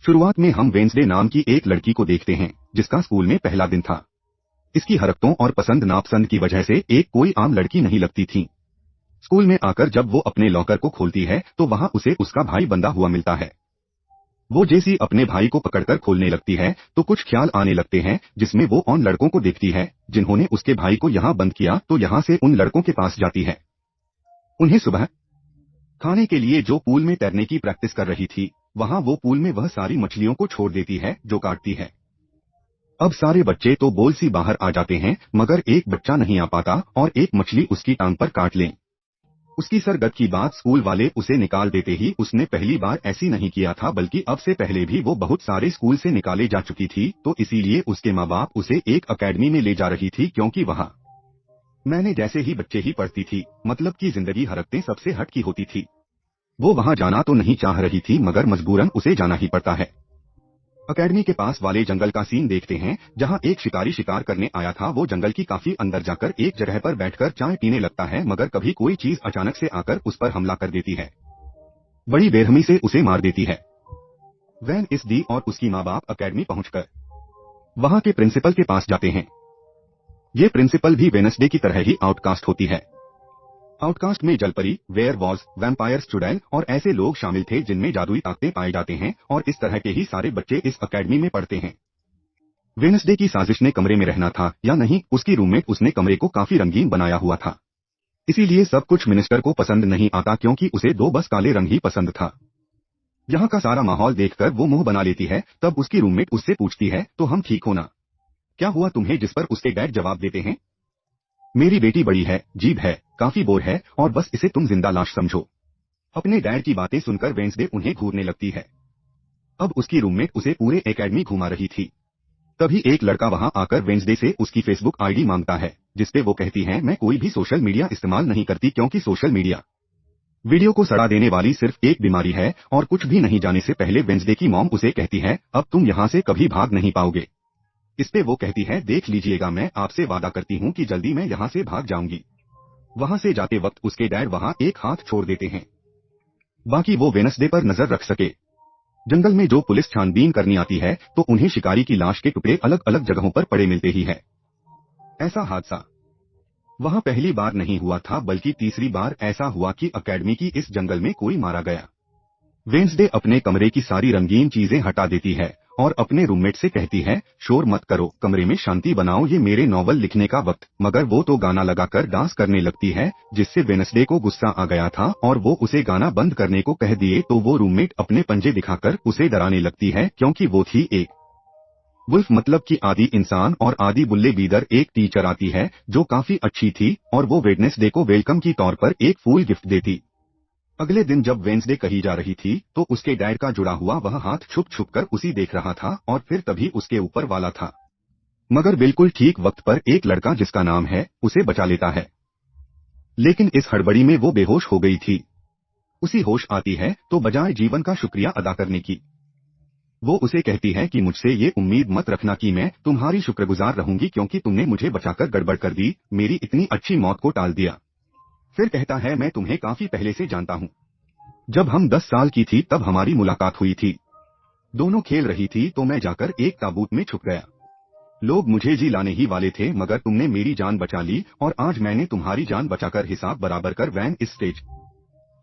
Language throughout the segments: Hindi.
शुरुआत में हम वेंसडे नाम की एक लड़की को देखते हैं, जिसका स्कूल में पहला दिन था। इसकी हरकतों और पसंद नापसंद की वजह से एक कोई आम लड़की नहीं लगती थी। स्कूल में आकर जब वो अपने लॉकर को खोलती है तो वहाँ उसे उसका भाई बंधा हुआ मिलता है। वो जैसी अपने भाई को पकड़कर खोलने लगती है तो कुछ ख्याल आने लगते हैं, जिसमें वो उन लड़कों को देखती है जिन्होंने उसके भाई को यहाँ बंद किया, तो यहाँ से उन लड़कों के पास जाती है। उन्हें सुबह खाने के लिए जो पूल में तैरने की प्रैक्टिस कर रही थी, वहाँ वो पूल में वह सारी मछलियों को छोड़ देती है जो काटती है। अब सारे बच्चे तो बोल सी बाहर आ जाते हैं, मगर एक बच्चा नहीं आ पाता और एक मछली उसकी टांग पर काट ले। उसकी सरगत की बात स्कूल वाले उसे निकाल देते ही उसने पहली बार ऐसी नहीं किया था, बल्कि अब से पहले भी वो बहुत सारे स्कूल से निकाले जा चुकी थी, तो इसीलिए उसके माँ बाप उसे एक अकेडमी में ले जा रही थी, क्योंकि वहाँ मैंने जैसे ही बच्चे ही पढ़ती थी, मतलब की जिंदगी हरकतें सबसे हट की होती थी। वो वहाँ जाना तो नहीं चाह रही थी, मगर मजबूरन उसे जाना ही पड़ता है। अकेडमी के पास वाले जंगल का सीन देखते हैं, जहां एक शिकारी शिकार करने आया था। वो जंगल की काफी अंदर जाकर एक जगह पर बैठकर चाय पीने लगता है, मगर कभी कोई चीज अचानक से आकर उस पर हमला कर देती है, बड़ी बेरहमी से उसे मार देती है। वैन इस डी और उसकी माँ बाप अकेडमी पहुंचकर वहां के प्रिंसिपल के पास जाते हैं। ये प्रिंसिपल भी वेनसडे की तरह ही आउटकास्ट होती है। आउटकास्ट में जलपरी, वेयरवॉल्व्स, वैम्पायर्स, चुड़ैल और ऐसे लोग शामिल थे जिनमें जादुई ताकतें पाए जाते हैं, और इस तरह के ही सारे बच्चे इस अकेडमी में पढ़ते हैं। वेनसडे की साजिश ने कमरे में रहना था या नहीं, उसकी रूममेट उसने कमरे को काफी रंगीन बनाया हुआ था। इसीलिए सब कुछ मिनिस्टर को पसंद नहीं आता, क्योंकि उसे दो बस काले रंग ही पसंद था। यहाँ का सारा माहौल देखकर वो मुंह बना लेती है। तब उसकी रूममेट उससे पूछती है, तो हम ठीक हो ना? क्या हुआ तुम्हें? जिस पर उसके डैड जवाब देते हैं, मेरी बेटी बड़ी है, जीभ है, काफी बोर है, और बस इसे तुम जिंदा लाश समझो। अपने डैड की बातें सुनकर वेंसडे उन्हें घूरने लगती है। अब उसकी रूममेट उसे पूरे एकेडमी घुमा रही थी। तभी एक लड़का वहां आकर वेंसडे से उसकी फेसबुक आईडी मांगता है, जिसपे वो कहती है, मैं कोई भी सोशल मीडिया इस्तेमाल नहीं करती, क्योंकि सोशल मीडिया वीडियो को सड़ा देने वाली सिर्फ एक बीमारी है। और कुछ भी नहीं जाने से पहले वेंसडे की मॉम उसे कहती है, अब तुम यहाँ से कभी भाग नहीं पाओगे। इसपे वो कहती है, देख लीजिएगा, मैं आपसे वादा करती हूँ कि जल्दी मैं यहाँ से भाग जाऊंगी। वहां से जाते वक्त उसके डैड वहां एक हाथ छोड़ देते हैं, बाकी वो वेनसडे पर नजर रख सके। जंगल में जो पुलिस छानबीन करनी आती है, तो उन्हें शिकारी की लाश के टुकड़े अलग अलग जगहों पर पड़े मिलते ही है। ऐसा हादसा वहां पहली बार नहीं हुआ था, बल्कि तीसरी बार ऐसा हुआ कि अकेडमी की इस जंगल में कोई मारा गया। वेंसडे अपने कमरे की सारी रंगीन चीजें हटा देती है और अपने रूममेट से कहती है, शोर मत करो, कमरे में शांति बनाओ, ये मेरे नॉवल लिखने का वक्त। मगर वो तो गाना लगाकर डांस करने लगती है, जिससे वेनसडे को गुस्सा आ गया था और वो उसे गाना बंद करने को कह दिए, तो वो रूममेट अपने पंजे दिखाकर उसे डराने लगती है, क्योंकि वो थी एक वुल्फ, मतलब कि आदि इंसान, और आदि बुल्ले बीदर एक टीचर आती है जो काफी अच्छी थी, और वो वेडनेसडे को वेलकम की तौर पर एक फूल गिफ्ट देती। अगले दिन जब वेंसडे कहीं जा रही थी, तो उसके डैड का जुड़ा हुआ वह हाथ छुप छुप कर उसी देख रहा था, और फिर तभी उसके ऊपर वाला था। मगर बिल्कुल ठीक वक्त पर एक लड़का जिसका नाम है उसे बचा लेता है, लेकिन इस हड़बड़ी में वो बेहोश हो गई थी। उसी होश आती है तो बजाय जीवन का शुक्रिया अदा करने की, वो उसे कहती है कि मुझसे ये उम्मीद मत रखना कि मैं तुम्हारी शुक्रगुजार रहूंगी, क्योंकि तुमने मुझे बचाकर गड़बड़ कर दी, मेरी इतनी अच्छी मौत को टाल दिया। फिर कहता है, मैं तुम्हें काफी पहले से जानता हूँ। जब हम 10 साल की थी तब हमारी मुलाकात हुई थी। दोनों खेल रही थी तो मैं जाकर एक ताबूत में छुप गया। लोग मुझे जी लाने ही वाले थे, मगर तुमने मेरी जान बचा ली, और आज मैंने तुम्हारी जान बचाकर हिसाब बराबर कर। वैन इस स्टेज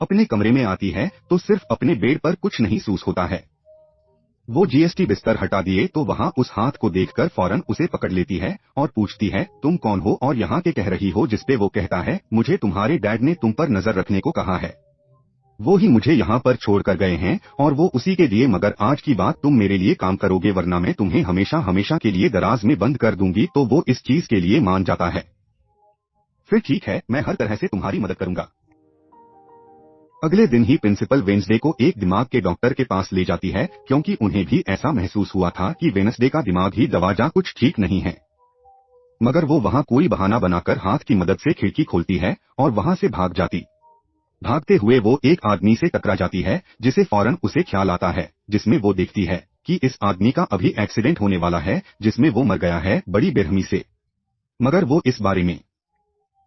अपने कमरे में आती है तो सिर्फ अपने बेड पर कुछ नहीं सूस होता है। वो जीएसटी बिस्तर हटा दिए तो वहाँ उस हाथ को देखकर फौरन उसे पकड़ लेती है और पूछती है, तुम कौन हो और यहाँ के कह रही हो? जिसपे वो कहता है, मुझे तुम्हारे डैड ने तुम पर नजर रखने को कहा है, वो ही मुझे यहाँ पर छोड़कर गए हैं, और वो उसी के लिए, मगर आज की बात तुम मेरे लिए काम करोगे, वरना मैं तुम्हें हमेशा हमेशा के लिए दराज में बंद कर दूंगी। तो वो इस चीज के लिए मान जाता है। फिर ठीक है, मैं हर तरह से तुम्हारी मदद करूंगा। अगले दिन ही प्रिंसिपल वेंसडे को एक दिमाग के डॉक्टर के पास ले जाती है, क्योंकि उन्हें भी ऐसा महसूस हुआ था कि वेनसडे का दिमाग ही दवाजा कुछ ठीक नहीं है। मगर वो वहाँ कोई बहाना बनाकर हाथ की मदद से खिड़की खोलती है और वहाँ से भाग जाती। भागते हुए वो एक आदमी से टकरा जाती है, जिसे फौरन उसे ख्याल आता है, जिसमें वो देखती है कि इस आदमी का अभी एक्सीडेंट होने वाला है, जिसमें वो मर गया है बड़ी बेरहमी से। मगर वो इस बारे में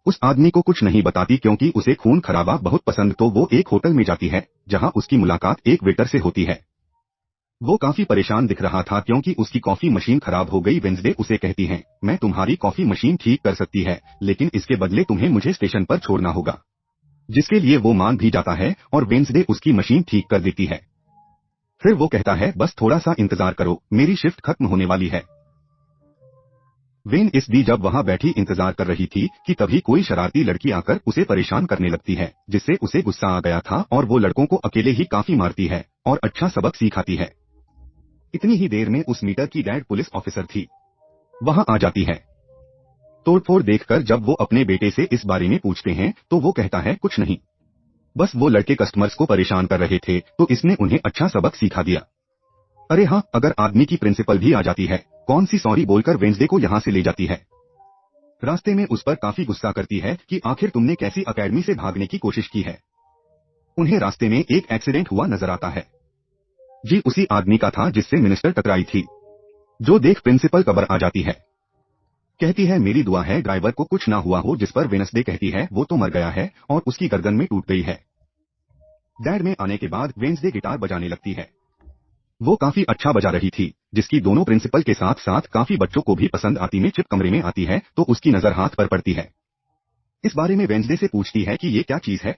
उस आदमी को कुछ नहीं बताती, क्योंकि उसे खून खराबा बहुत पसंद। तो वो एक होटल में जाती है, जहां उसकी मुलाकात एक वेटर से होती है। वो काफी परेशान दिख रहा था क्योंकि उसकी कॉफी मशीन खराब हो गई। वेंसडे उसे कहती है, मैं तुम्हारी कॉफी मशीन ठीक कर सकती है, लेकिन इसके बदले तुम्हें मुझे स्टेशन पर छोड़ना होगा। जिसके लिए वो मान भी जाता है और वेंसडे उसकी मशीन ठीक कर देती है। फिर वो कहता है, बस थोड़ा सा इंतजार करो, मेरी शिफ्ट खत्म होने वाली है। वेन इस दी जब वहां बैठी इंतजार कर रही थी कि तभी कोई शरारती लड़की आकर उसे परेशान करने लगती है, जिससे उसे गुस्सा आ गया था और वो लड़कों को अकेले ही काफी मारती है और अच्छा सबक सिखाती है। इतनी ही देर में उस मीटर की डैड पुलिस ऑफिसर थी, वहां आ जाती है। तोड़फोड़ देखकर जब वो अपने बेटे से इस बारे में पूछते हैं तो वो कहता है, कुछ नहीं, बस वो लड़के कस्टमर्स को परेशान कर रहे थे तो इसने उन्हें अच्छा सबक सिखा दिया। अरे हाँ, अगर आदमी की प्रिंसिपल भी आ जाती है, कौन सी सॉरी बोलकर वेंसडे को यहाँ से ले जाती है। रास्ते में उस पर काफी गुस्सा करती है कि आखिर तुमने कैसी अकेडमी से भागने की कोशिश की है। उन्हें रास्ते में एक एक्सीडेंट हुआ नजर आता है। जी उसी आदमी का था जिससे मिनिस्टर टकराई थी। जो देख प्रिंसिपल कब्र आ जाती है। कहती है, मेरी दुआ है ड्राइवर को कुछ ना हुआ हो, जिस पर वेनसडे कहती है, वो तो मर गया है और उसकी गर्दन में टूट गई है। डैड में आने के बाद वेंसडे गिटार बजाने लगती है। वो काफी अच्छा बजा रही थी, जिसकी दोनों प्रिंसिपल के साथ साथ काफी बच्चों को भी पसंद आती। में चिप कमरे में आती है तो उसकी नजर हाथ पर पड़ती है। इस बारे में वेंसडे से पूछती है कि ये क्या चीज है।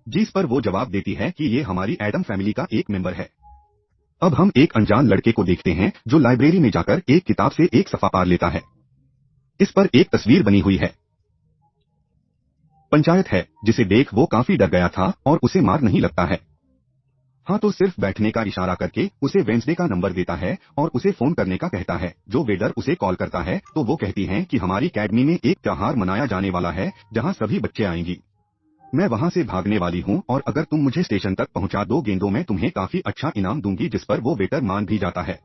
जिस पर वो जवाब देती है कि ये हमारी एडम फैमिली का एक मेंबर है। अब हम एक अनजान लड़के को देखते हैं जो लाइब्रेरी में जाकर एक किताब से एक सफा पार लेता है। इस पर एक तस्वीर बनी हुई है। पंचायत है, जिसे देख वो काफी डर गया था और उसे मार नहीं लगता है। हाँ तो सिर्फ बैठने का इशारा करके उसे वेंसडे का नंबर देता है और उसे फोन करने का कहता है। जो वेडर उसे कॉल करता है तो वो कहती हैं कि हमारी अकेडमी में एक त्योहार मनाया जाने वाला है जहाँ सभी बच्चे आएंगी। मैं वहाँ से भागने वाली हूँ और अगर तुम मुझे स्टेशन तक पहुँचा दो गेंदों में तुम्हें काफी अच्छा इनाम दूंगी। जिस पर वो वेटर मान भी जाता है।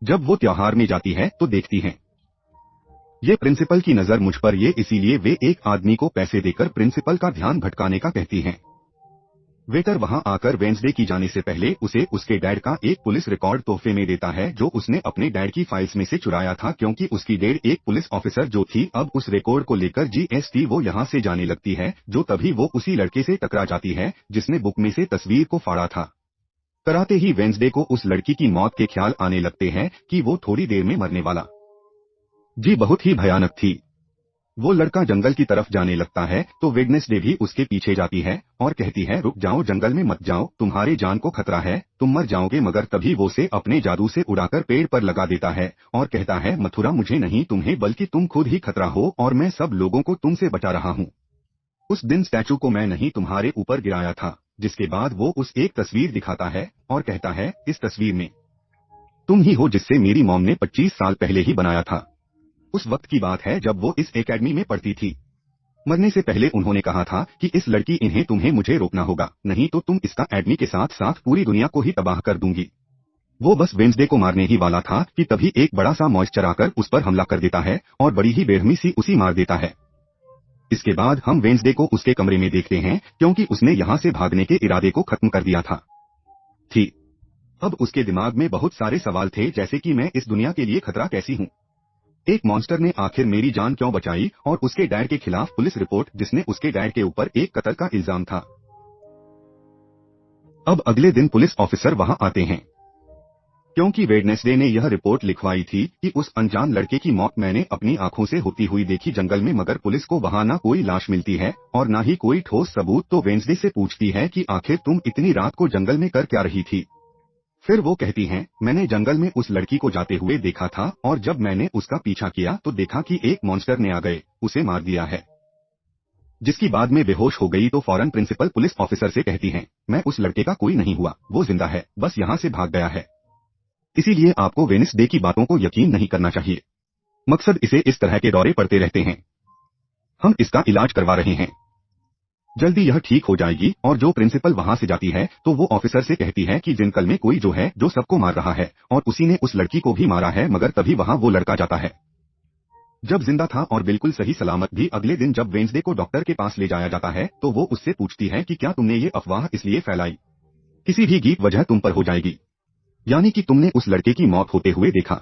जब वो त्योहार में जाती है तो देखती है ये प्रिंसिपल की नजर मुझ पर, ये इसीलिए वे एक आदमी को पैसे देकर प्रिंसिपल का ध्यान भटकाने का कहती हैं। वेटर वहां आकर वेंसडे की जाने से पहले उसे उसके डैड का एक पुलिस रिकॉर्ड तोहफे में देता है जो उसने अपने डैड की फाइल्स में से चुराया था, क्योंकि उसकी डैड एक पुलिस ऑफिसर जो थी। अब उस रिकॉर्ड को लेकर जीएसटी वो यहाँ से जाने लगती है। जो तभी वो उसी लड़के से टकरा जाती है जिसने बुक में से तस्वीर को फाड़ा था। कराते ही वेंसडे को उस लड़की की मौत के ख्याल आने लगते हैं कि वो थोड़ी देर में मरने वाला जी बहुत ही भयानक थी। वो लड़का जंगल की तरफ जाने लगता है तो वेडनेसडे भी उसके पीछे जाती है और कहती है, रुक जाओ, जंगल में मत जाओ, तुम्हारे जान को खतरा है, तुम मर जाओगे। मगर तभी वो से अपने जादू से उड़ाकर पेड़ पर लगा देता है और कहता है, मथुरा मुझे नहीं तुम्हें बल्कि तुम खुद ही खतरा हो और मैं सब लोगों को तुमसे बचा रहा हूँ। उस दिन स्टैचू को मैं नहीं तुम्हारे ऊपर गिराया था। जिसके बाद वो उस एक तस्वीर दिखाता है और कहता है, इस तस्वीर में तुम ही हो जिससे मेरी मॉम ने 25 साल पहले ही बनाया था। उस वक्त की बात है जब वो इस एकेडमी में पढ़ती थी। मरने से पहले उन्होंने कहा था कि इस लड़की इन्हें तुम्हें मुझे रोकना होगा, नहीं तो तुम इसका एडमी के साथ साथ पूरी दुनिया को ही तबाह कर दूंगी। वो बस वेंसडे को मारने ही वाला था कि तभी एक बड़ा सा मॉइस्चर आकर उस पर हमला कर देता है और बड़ी ही बेरहमी सी उसी मार देता है। इसके बाद हम वेंसडे को उसके कमरे में देखते हैं क्योंकि उसने यहाँ से भागने के इरादे को खत्म कर दिया था। अब उसके दिमाग में बहुत सारे सवाल थे, जैसे कि मैं इस दुनिया के लिए खतरा कैसी हूँ, एक मॉन्स्टर ने आखिर मेरी जान क्यों बचाई, और उसके डैड के खिलाफ पुलिस रिपोर्ट जिसने उसके डैड के ऊपर एक कत्ल का इल्जाम था। अब अगले दिन पुलिस ऑफिसर वहां आते हैं क्योंकि वेडनेसडे ने यह रिपोर्ट लिखवाई थी कि उस अनजान लड़के की मौत मैंने अपनी आंखों से होती हुई देखी जंगल में, मगर पुलिस को वहां ना कोई लाश मिलती है और ना ही कोई ठोस सबूत। तो वेंसडे से पूछती है कि आखिर तुम इतनी रात को जंगल में कर क्या रही थी। फिर वो कहती हैं, मैंने जंगल में उस लड़की को जाते हुए देखा था और जब मैंने उसका पीछा किया तो देखा कि एक मॉन्स्टर ने आ गए उसे मार दिया है, जिसकी बाद में बेहोश हो गई। तो फौरन प्रिंसिपल पुलिस ऑफिसर से कहती हैं, मैं उस लड़के का कोई नहीं हुआ, वो जिंदा है, बस यहाँ से भाग गया है। इसीलिए आपको वेडनेसडे की बातों को यकीन नहीं करना चाहिए। मकसद इसे इस तरह के दौरे पड़ते रहते हैं। हम इसका इलाज करवा रहे हैं, जल्दी यह ठीक हो जाएगी। और जो प्रिंसिपल वहां से जाती है तो वो ऑफिसर से कहती है कि जंगल में कोई जो है जो सबको मार रहा है और उसी ने उस लड़की को भी मारा है। मगर तभी वहां वो लड़का जाता है जब जिंदा था और बिल्कुल सही सलामत भी। अगले दिन जब वेंसडे को डॉक्टर के पास ले जाया जाता है तो वो उससे पूछती है कि क्या तुमने ये अफवाह इसलिए फैलाई, किसी भी गीत वजह तुम पर हो जाएगी, यानी कि तुमने उस लड़के की मौत होते हुए देखा।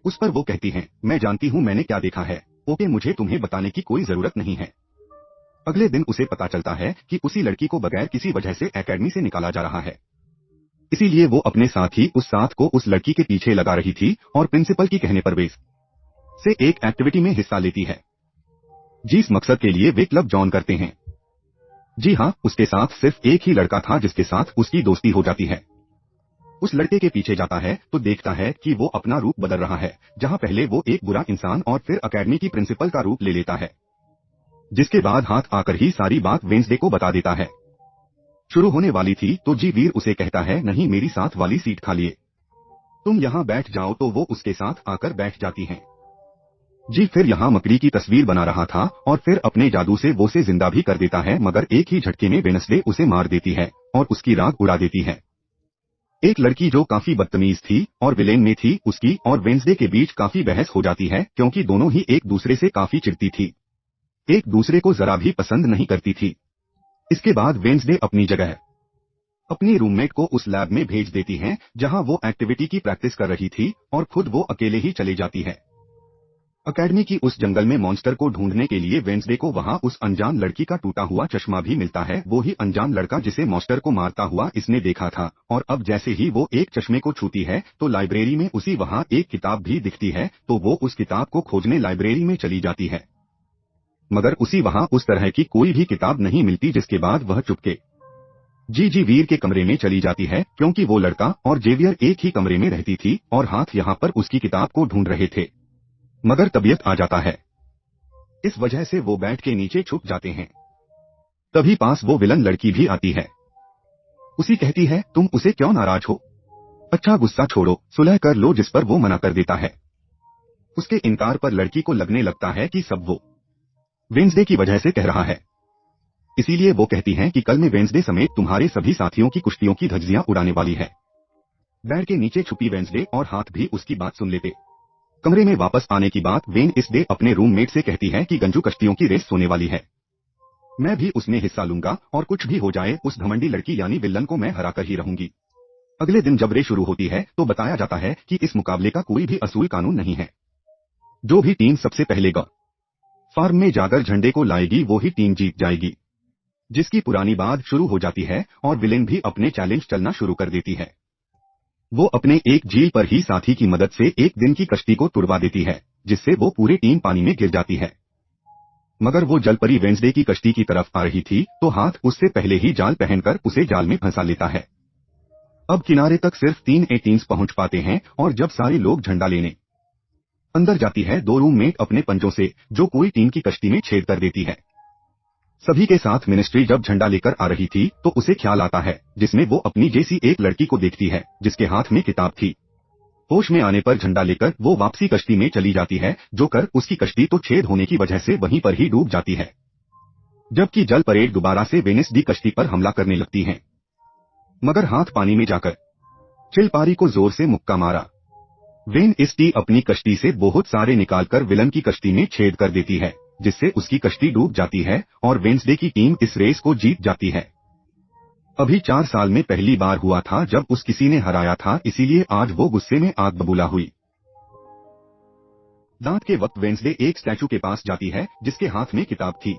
उस पर वो कहती है, मैं जानती हूँ मैंने क्या देखा है, ओके मुझे तुम्हें बताने की कोई जरूरत नहीं है। अगले दिन उसे पता चलता है कि उसी लड़की को बगैर किसी वजह से एकेडमी से निकाला जा रहा है। इसीलिए वो अपने साथ ही उस साथ को उस लड़की के पीछे लगा रही थी और प्रिंसिपल की कहने पर वेस से एक एक्टिविटी में हिस्सा लेती है, जिस मकसद के लिए वे क्लब जॉइन करते हैं। जी हाँ, उसके साथ सिर्फ एक ही लड़का था जिसके साथ उसकी दोस्ती हो जाती है। उस लड़के के पीछे जाता है तो देखता है कि वो अपना रूप बदल रहा है, जहाँ पहले वो एक बुरा इंसान और फिर अकेडमी की प्रिंसिपल का रूप ले लेता है। जिसके बाद हाथ आकर ही सारी बात वेंसडे को बता देता है। शुरू होने वाली थी तो जी वीर उसे कहता है, नहीं मेरी साथ वाली सीट खा लिए, तुम यहाँ बैठ जाओ, तो वो उसके साथ आकर बैठ जाती हैं। जी फिर यहाँ मकड़ी की तस्वीर बना रहा था और फिर अपने जादू से वो उसे जिंदा भी कर देता है, मगर एक ही झटके में वेडनेसडे उसे मार देती है और उसकी राख उड़ा देती है। एक लड़की जो काफी बदतमीज थी और विलेन में थी, उसकी और वेडनेसडे के बीच काफी बहस हो जाती है क्योंकि दोनों ही एक दूसरे से काफी चिढ़ती थी, एक दूसरे को जरा भी पसंद नहीं करती थी। इसके बाद वेडनेसडे अपनी जगह अपनी रूममेट को उस लैब में भेज देती हैं जहां वो एक्टिविटी की प्रैक्टिस कर रही थी और खुद वो अकेले ही चली जाती है। अकेडमी की उस जंगल में मॉन्स्टर को ढूंढने के लिए वेडनेसडे को वहां उस अनजान लड़की का टूटा हुआ चश्मा भी मिलता है, वो ही अनजान लड़का जिसे मॉन्स्टर को मारता हुआ इसने देखा था। और अब जैसे ही वो एक चश्मे को छूती है तो लाइब्रेरी में उसी वहां एक किताब भी दिखती है, तो वो उस किताब को खोजने लाइब्रेरी में चली जाती है, मगर उसी वहां उस तरह की कोई भी किताब नहीं मिलती। जिसके बाद वह चुपके जी वीर के कमरे में चली जाती है क्योंकि वो लड़का और जेवियर एक ही कमरे में रहती थी और हाथ यहाँ पर उसकी किताब को ढूंढ रहे थे, मगर तबीयत आ जाता है, इस वजह से वो बेड के नीचे छुप जाते हैं। तभी पास वो विलन लड़की भी आती है, उसी कहती है, तुम उसे क्यों नाराज हो, अच्छा गुस्सा छोड़ो, सुलह कर लो, जिस पर वो मना कर देता है। उसके इनकार पर लड़की को लगने लगता है कि सब वो वेडनेसडे की वजह से कह रहा है, इसीलिए वो कहती हैं कि कल मैं वेडनेसडे समेत तुम्हारे सभी साथियों की कुश्तियों की धज्जियां उड़ाने वाली है। बेड के नीचे छुपी वेडनेसडे और हाथ भी उसकी बात सुन लेते। कमरे में वापस आने की बात वेडनेसडे अपने रूममेट से कहती है कि गंजू कश्तियों की रेस होने वाली है, मैं भी उसमें हिस्सा लूंगा और कुछ भी हो जाए उस घमंडी लड़की यानी विलन को मैं हरा कर ही रहूंगी। अगले दिन जब रेस शुरू होती है तो बताया जाता है कि इस मुकाबले का कोई भी असूल कानून नहीं है, जो भी टीम सबसे पहले फार्म में जाकर झंडे को लाएगी वो ही टीम जीत जाएगी। जिसकी पुरानी बात शुरू हो जाती है और विलेन भी अपने चैलेंज चलना शुरू कर देती है। वो अपने एक झील पर ही साथी की मदद से एक दिन की कश्ती को तुड़वा देती है, जिससे वो पूरी टीम पानी में गिर जाती है। मगर वो जलपरी वेडनेसडे की कश्ती की तरफ आ रही थी तो हाथ उससे पहले ही जाल पहनकर उसे जाल में फंसा लेता है। अब किनारे तक सिर्फ 3 टीम्स पहुंच पाते हैं और जब सारे लोग झंडा लेने अंदर जाती है, दो रूममेट अपने पंजों से जो कोई टीम की कश्ती में छेद कर देती है। सभी के साथ मिनिस्ट्री जब झंडा लेकर आ रही थी तो उसे ख्याल आता है, जिसमें वो अपनी जैसी एक लड़की को देखती है जिसके हाथ में किताब थी। होश में आने पर झंडा लेकर वो वापसी कश्ती में चली जाती है, जो कर उसकी कश्ती तो छेद होने की वजह से वहीं पर ही डूब जाती है। जबकि जल परेड दोबारा से वेडनेसडे कश्ती पर हमला करने लगती है, मगर हाथ पानी में जाकर चिलपारी को जोर से मुक्का मारा। वेडनेसडे अपनी कश्ती से बहुत सारे निकालकर विलन की कश्ती में छेद कर देती है, जिससे उसकी कश्ती डूब जाती है और वेडनेसडे की टीम इस रेस को जीत जाती है। अभी 4 साल में पहली बार हुआ था जब उस किसी ने हराया था, इसीलिए आज वो गुस्से में आग बबूला हुई। दांत के वक्त वेडनेसडे एक स्टैचू के पास जाती है जिसके हाथ में किताब थी।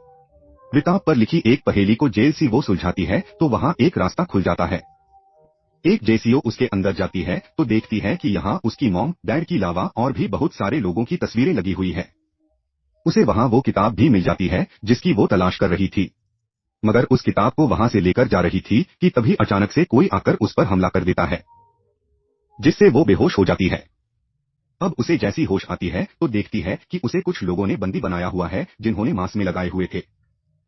किताब पर लिखी एक पहेली को जैसी वो सुलझाती है तो वहाँ एक रास्ता खुल जाता है। एक जेसीओ उसके अंदर जाती है तो देखती है कि यहाँ उसकी मॉम, डैड की अलावा और भी बहुत सारे लोगों की तस्वीरें लगी हुई है। उसे वहाँ वो किताब भी मिल जाती है जिसकी वो तलाश कर रही थी, मगर उस किताब को वहाँ से लेकर जा रही थी कि तभी अचानक से कोई आकर उस पर हमला कर देता है, जिससे वो बेहोश हो जाती है। अब उसे जैसी होश आती है तो देखती है कि उसे कुछ लोगों ने बंदी बनाया हुआ है जिन्होंने मास्क में लगाए हुए थे,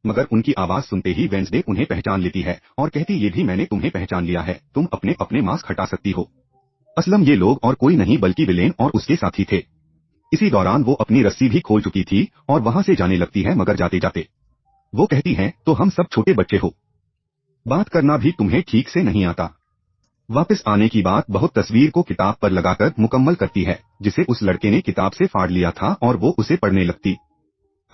मगर उनकी आवाज सुनते ही वेडनेसडे उन्हें पहचान लेती है और कहती, ये भी मैंने तुम्हें पहचान लिया है, तुम अपने अपने मास्क हटा सकती हो। असलम ये लोग और कोई नहीं बल्कि विलेन और उसके साथी थे। इसी दौरान वो अपनी रस्सी भी खोल चुकी थी और वहां से जाने लगती है, मगर जाते जाते वो कहती हैं, तो हम सब छोटे बच्चे हो, बात करना भी तुम्हें ठीक से नहीं आता। वापस आने की बात बहुत तस्वीर को किताब पर लगाकर मुकम्मल करती है जिसे उस लड़के ने किताब से फाड़ लिया था और वो उसे पढ़ने लगती।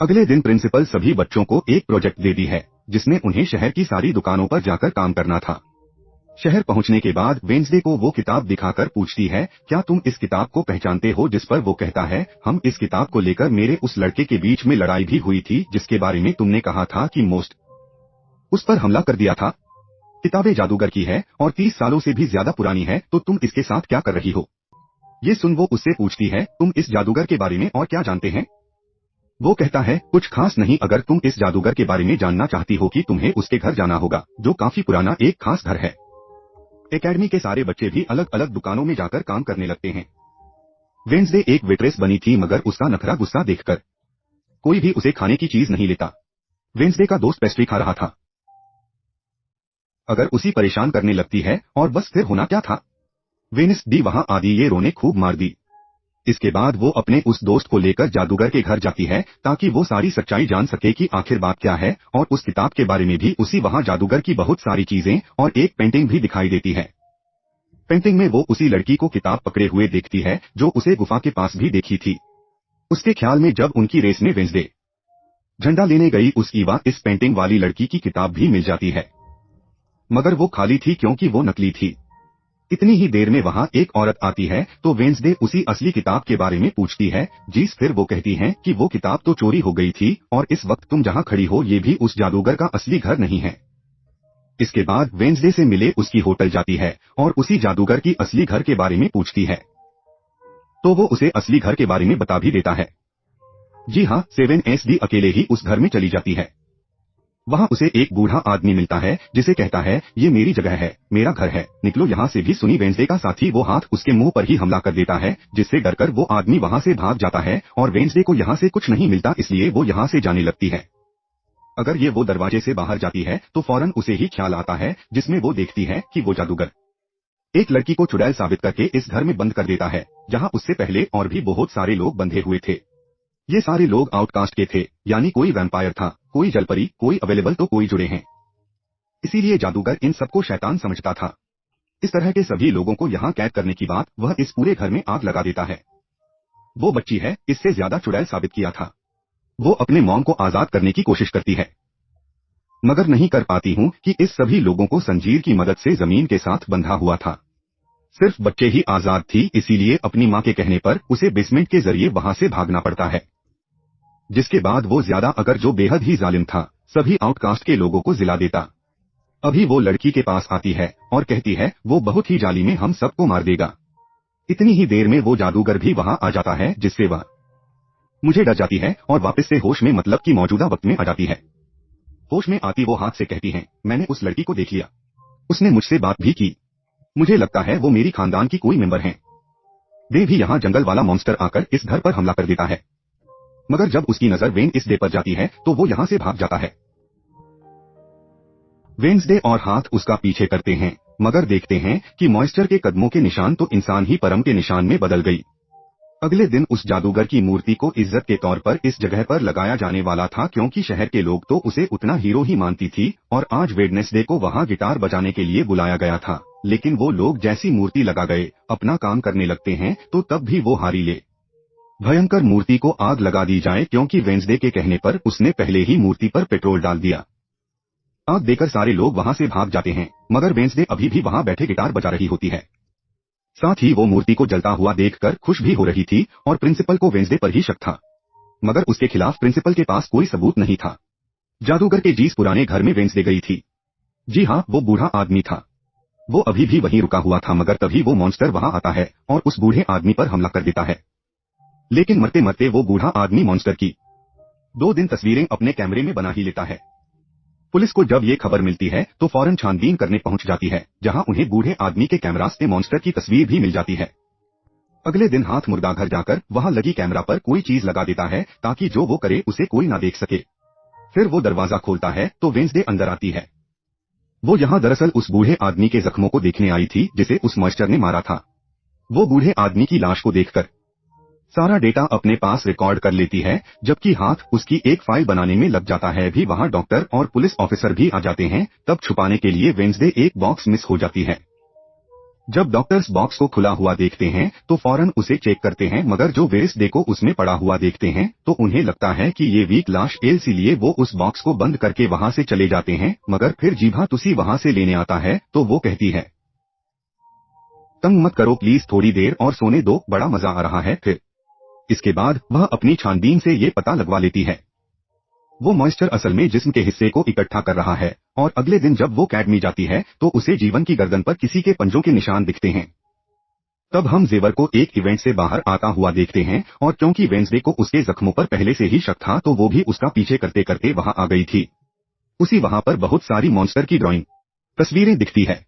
अगले दिन प्रिंसिपल सभी बच्चों को एक प्रोजेक्ट देती है जिसमें उन्हें शहर की सारी दुकानों पर जाकर काम करना था। शहर पहुंचने के बाद वेडनेसडे को वो किताब दिखाकर पूछती है, क्या तुम इस किताब को पहचानते हो? जिस पर वो कहता है, हम इस किताब को लेकर मेरे उस लड़के के बीच में लड़ाई भी हुई थी जिसके बारे में तुमने कहा था कि मोस्ट उस पर हमला कर दिया था। किताबें जादूगर की है और 30 सालों से भी ज्यादा पुरानी है, तो तुम इसके साथ क्या कर रही हो? ये सुन वो उससे पूछती है, तुम इस जादूगर के बारे में और क्या जानते हैं? वो कहता है, कुछ खास नहीं। अगर तुम इस जादूगर के बारे में जानना चाहती हो कि तुम्हें उसके घर जाना होगा, जो काफी पुराना एक खास घर है। एकेडमी के सारे बच्चे भी अलग अलग दुकानों में जाकर काम करने लगते हैं। वेंसडे एक वेट्रेस बनी थी, मगर उसका नखरा गुस्सा देखकर कोई भी उसे खाने की चीज नहीं लेता। वेंसडे का दोस्त पेस्ट्री खा रहा था। अगर उसी परेशान करने लगती है, और बस फिर होना क्या था? वेनिसडी वहां आदि ये रोने खूब मार दी। इसके बाद वो अपने उस दोस्त को लेकर जादूगर के घर जाती है, ताकि वो सारी सच्चाई जान सके कि आखिर बात क्या है, और उस किताब के बारे में भी उसी वहां जादूगर की बहुत सारी चीजें और एक पेंटिंग भी दिखाई देती है। पेंटिंग में वो उसी लड़की को किताब पकड़े हुए देखती है, जो उसे गुफा के पास भी देखी थी। उसके ख्याल में जब उनकी रेस में वेंसडे झंडा लेने गई, उस ईवा इस पेंटिंग वाली लड़की की किताब भी मिल जाती है, मगर वो खाली थी क्योंकि वो नकली थी। इतनी ही देर में वहां एक औरत आती है, तो वेंसडे उसी असली किताब के बारे में पूछती है। जीस फिर वो कहती हैं कि वो किताब तो चोरी हो गई थी, और इस वक्त तुम जहां खड़ी हो ये भी उस जादूगर का असली घर नहीं है। इसके बाद वेंसडे से मिले उसकी होटल जाती है, और उसी जादूगर की असली घर के बारे में पूछती है, तो वो उसे असली घर के बारे में बता भी देता है। जी हाँ, 7SD अकेले ही उस घर में चली जाती है। वहां उसे एक बूढ़ा आदमी मिलता है, जिसे कहता है, ये मेरी जगह है, मेरा घर है, निकलो यहाँ से। भी सुनी वेंसडे का साथी वो हाथ उसके मुंह पर ही हमला कर देता है, जिससे डरकर वो आदमी वहां से भाग जाता है, और वेंसडे को यहाँ से कुछ नहीं मिलता, इसलिए वो यहाँ से जाने लगती है। अगर ये वो दरवाजे से बाहर जाती है, तो फौरन उसे ही ख्याल आता है, जिसमें वो देखती है कि वो जादूगर एक लड़की को चुड़ैल साबित करके इस घर में बंद कर देता है, जहाँ उससे पहले और भी बहुत सारे लोग बंधे हुए थे। ये सारे लोग आउटकास्ट के थे, यानी कोई वैम्पायर था, कोई जलपरी, कोई अवेलेबल तो कोई जुड़े हैं। इसीलिए जादूगर इन सबको शैतान समझता था। इस तरह के सभी लोगों को यहाँ कैद करने की बात वह इस पूरे घर में आग लगा देता है। वो बच्ची है, इससे ज्यादा चुड़ैल साबित किया था। वो अपने मॉम को आजाद करने की कोशिश करती है, मगर नहीं कर पाती हूँ कि इस सभी लोगों को जंजीर की मदद से जमीन के साथ बंधा हुआ था। सिर्फ बच्चे ही आजाद थी, इसीलिए अपनी माँ के कहने पर उसे बेसमेंट के जरिए वहां से भागना पड़ता है। जिसके बाद वो ज्यादा अगर जो बेहद ही जालिम था, सभी आउटकास्ट के लोगों को जिला देता। अभी वो लड़की के पास आती है और कहती है, वो बहुत ही जालिम है, हम सबको मार देगा। इतनी ही देर में वो जादूगर भी वहां आ जाता है, जिससे वह मुझे डर जाती है और वापस से होश में, मतलब कि मौजूदा वक्त में आ जाती है। होश में आती वो हाथ से कहती है, मैंने उस लड़की को देख लिया, उसने मुझसे बात भी की, मुझे लगता है वो मेरी खानदान की कोई मेंबर है। वे भी यहाँ जंगल वाला मॉन्स्टर आकर इस घर पर हमला कर देता है, मगर जब उसकी नजर वेंसडे पर जाती है, तो वो यहाँ से भाग जाता है। वेंसडे और हाथ उसका पीछे करते हैं, मगर देखते हैं कि मॉइस्चर के कदमों के निशान तो इंसान ही परम के निशान में बदल गई। अगले दिन उस जादूगर की मूर्ति को इज्जत के तौर पर इस जगह पर लगाया जाने वाला था, क्योंकि शहर के लोग तो उसे उतना हीरो ही मानती थी, और आज वेडनेसडे को वहां गिटार बजाने के लिए बुलाया गया था। लेकिन वो लोग जैसी मूर्ति लगा गए, अपना काम करने लगते हैं, तो तब भी वो हारी ले भयंकर मूर्ति को आग लगा दी जाए, क्योंकि वेंसडे के कहने पर उसने पहले ही मूर्ति पर पेट्रोल डाल दिया। आग देकर सारे लोग वहां से भाग जाते हैं, मगर वेंसडे अभी भी वहां बैठे गिटार बजा रही होती है। साथ ही वो मूर्ति को जलता हुआ देखकर खुश भी हो रही थी, और प्रिंसिपल को वेंसडे पर ही शक था, मगर उसके खिलाफ प्रिंसिपल के पास कोई सबूत नहीं था। जादूगर के जीस पुराने घर में वेंसडे गई थी। जी हाँ, वो बूढ़ा आदमी था। वो अभी भी वहीं रुका हुआ था, मगर तभी वो मॉन्स्टर वहां आता है और उस बूढ़े आदमी पर हमला कर देता है। लेकिन मरते मरते वो बूढ़ा आदमी मॉन्स्टर की 2 दिन तस्वीरें अपने कैमरे में बना ही लेता है। पुलिस को जब ये खबर मिलती है, तो फौरन छानबीन करने पहुंच जाती है, जहां उन्हें बूढ़े आदमी के कैमरा से मॉन्स्टर की तस्वीर भी मिल जाती है। अगले दिन हाथ मुर्दा घर जाकर वहां लगी कैमरा पर कोई चीज लगा देता है, ताकि जो वो करे उसे कोई ना देख सके। फिर वो दरवाजा खोलता है, तो वेंसडे अंदर आती है। वो यहाँ दरअसल उस बूढ़े आदमी के जख्मों को देखने आई थी, जिसे उस मॉन्स्टर ने मारा था। वो बूढ़े आदमी की लाश को देखकर सारा डेटा अपने पास रिकॉर्ड कर लेती है, जबकि हाथ उसकी एक फाइल बनाने में लग जाता है। भी वहां डॉक्टर और पुलिस ऑफिसर भी आ जाते हैं। तब छुपाने के लिए वेंसडे एक बॉक्स मिस हो जाती है। जब डॉक्टर्स बॉक्स को खुला हुआ देखते हैं, तो फौरन उसे चेक करते हैं, मगर जो वेंसडे को उसमें पड़ा हुआ देखते हैं, तो उन्हें लगता है कि ये वीक लाश इसीलिए वो उस बॉक्स को बंद करके वहां से चले जाते हैं। मगर फिर जीभा तुसी वहां से लेने आता है, तो वो कहती है, तंग मत करो प्लीज, थोड़ी देर और सोने दो, बड़ा मजा आ रहा है। फिर इसके बाद वह अपनी छानबीन से ये पता लगवा लेती है वो मॉइस्चर असल में जिस्म के हिस्से को इकट्ठा कर रहा है और अगले दिन जब वो अकेडमी जाती है तो उसे जीवन की गर्दन पर किसी के पंजों के निशान दिखते हैं। तब हम जेवर को एक इवेंट से बाहर आता हुआ देखते हैं और क्योंकि वेंसडे को उसके जख्मों पर पहले से ही शक था तो वो भी उसका पीछे करते करते वहां आ गई थी। उसी वहां पर बहुत सारी मॉन्स्टर की ड्राइंग तस्वीरें दिखती है।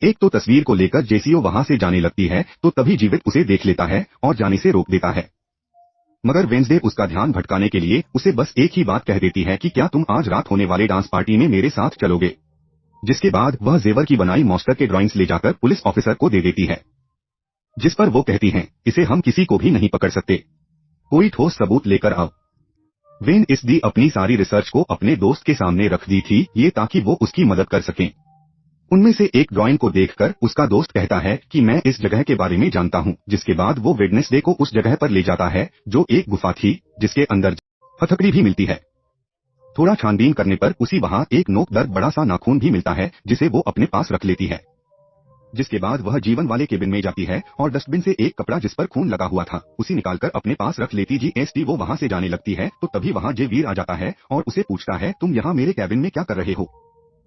एक तो तस्वीर को लेकर जेसीओ वहां से जाने लगती है तो तभी जीवित उसे देख लेता है और जाने से रोक देता है। मगर वेंसडे उसका ध्यान भटकाने के लिए उसे बस एक ही बात कह देती है कि क्या तुम आज रात होने वाले डांस पार्टी में मेरे साथ चलोगे। जिसके बाद वह जेवर की बनाई मॉन्स्टर के ड्राइंग्स ले जाकर पुलिस ऑफिसर को दे देती है, जिस पर वो कहती हैं, इसे हम किसी को भी नहीं पकड़ सकते, कोई ठोस सबूत लेकर आओ। वेन इस दी अपनी सारी रिसर्च को अपने दोस्त के सामने रख दी थी ये ताकि वो उसकी मदद कर सकें। उनमें से एक ड्राइंग को देखकर उसका दोस्त कहता है कि मैं इस जगह के बारे में जानता हूं। जिसके बाद वो वेडनेसडे को उस जगह पर ले जाता है जो एक गुफा थी जिसके अंदर हथकड़ी भी मिलती है। थोड़ा छानबीन करने पर उसी वहां एक नोकदार बड़ा सा नाखून भी मिलता है जिसे वो अपने पास रख लेती है। जिसके बाद वह जीवन वाले केबिन में जाती है और डस्टबिन से एक कपड़ा जिस पर खून लगा हुआ था उसी निकालकर अपने पास रख लेती जीएसटी। वो वहां से जाने लगती है तो तभी वहां जे वीर आ जाता है और उसे पूछता है तुम यहाँ मेरे केबिन में क्या कर रहे हो।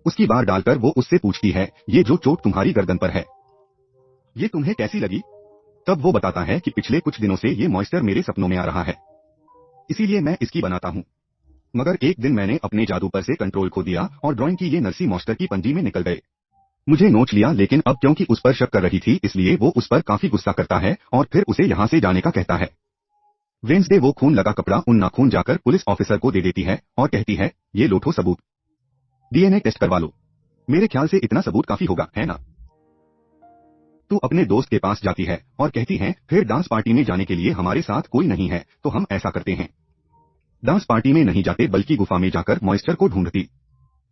उसकी बार डालकर वो उससे पूछती है ये जो चोट तुम्हारी गर्दन पर है ये तुम्हें कैसी लगी। तब वो बताता है कि पिछले कुछ दिनों से ये मॉइस्चर मेरे सपनों में आ रहा है इसीलिए मैं इसकी बनाता हूँ। मगर एक दिन मैंने अपने जादू पर से कंट्रोल खो दिया और ड्राइंग की ये नरसी मॉइस्चर की पंजी में निकल गए। मुझे नोच लिया लेकिन अब क्योंकि उस पर शक कर रही थी इसलिए वो उस पर काफी गुस्सा करता है और फिर उसे यहाँ से जाने का कहता है। वेंसडे वो खून लगा कपड़ा उन नाखून जाकर पुलिस ऑफिसर को दे देती है और कहती है ये लोठो सबूत, डीएनए टेस्ट करवा लो, मेरे ख्याल से इतना सबूत काफी होगा है ना। तू अपने दोस्त के पास जाती है और कहती है फिर डांस पार्टी में जाने के लिए हमारे साथ कोई नहीं है तो हम ऐसा करते हैं, डांस पार्टी में नहीं जाते बल्कि गुफा में जाकर मॉइस्चर को ढूंढती।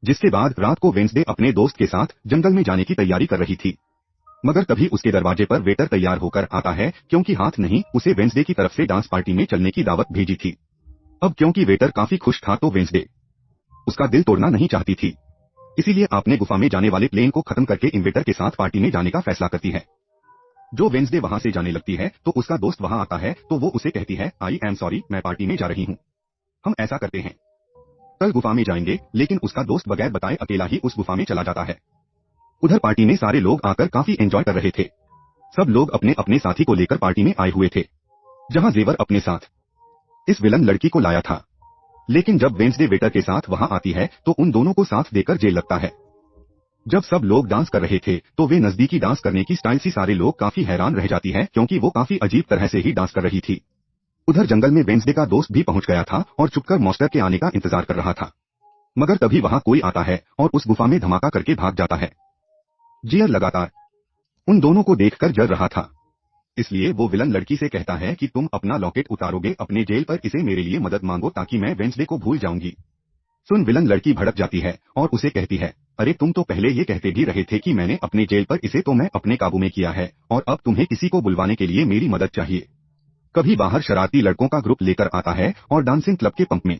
जिसके बाद रात को वेंसडे अपने दोस्त के साथ जंगल में जाने की तैयारी कर रही थी। मगर तभी उसके दरवाजे पर वेटर तैयार होकर आता है क्योंकि हाथ नहीं उसे वेंसडे की तरफ से डांस पार्टी में चलने की दावत भेजी थी। अब क्योंकि वेटर काफी खुश था तो वेंसडे उसका दिल तोड़ना नहीं चाहती थी, इसीलिए आपने गुफा में जाने वाले प्लेन को खत्म करके इन्वेटर के साथ पार्टी में जाने का फैसला करती है। जो वेंसडे वहां से जाने लगती है तो उसका दोस्त वहां आता है तो वो उसे कहती है आई एम सॉरी मैं पार्टी में जा रही हूँ, हम ऐसा करते हैं कल गुफा में जाएंगे। लेकिन उसका दोस्त बगैर बताए अकेला ही उस गुफा में चला जाता है। उधर पार्टी में सारे लोग आकर काफी एंजॉय कर रहे थे। सब लोग अपने अपने साथी को लेकर पार्टी में आए हुए थे जहां जेवर अपने साथ इस विलन लड़की को लाया था। लेकिन जब वेंसडे वेटर के साथ वहां आती है तो उन दोनों को साथ देकर जेल लगता है। जब सब लोग डांस कर रहे थे तो वे नजदीकी डांस करने की स्टाइल से सारे लोग काफी हैरान रह जाती है क्योंकि वो काफी अजीब तरह से ही डांस कर रही थी। उधर जंगल में वेंसडे का दोस्त भी पहुंच गया था और चुपकर मॉन्स्टर के आने का इंतजार कर रहा था। मगर तभी वहां कोई आता है और उस गुफा में धमाका करके भाग जाता है। जियर लगातार उन दोनों को देखकर जल रहा था, इसलिए वो विलन लड़की से कहता है कि तुम अपना लॉकेट उतारोगे अपने जेल पर, इसे मेरे लिए मदद मांगो ताकि मैं वेंसडे को भूल जाऊंगी। सुन विलन लड़की भड़क जाती है और उसे कहती है अरे तुम तो पहले ये कहते भी रहे थे कि मैंने अपने जेल पर इसे तो मैं अपने काबू में किया है और अब तुम्हें किसी को बुलवाने के लिए मेरी मदद चाहिए। कभी बाहर शरारती लड़कों का ग्रुप लेकर आता है और डांसिंग क्लब के पंप में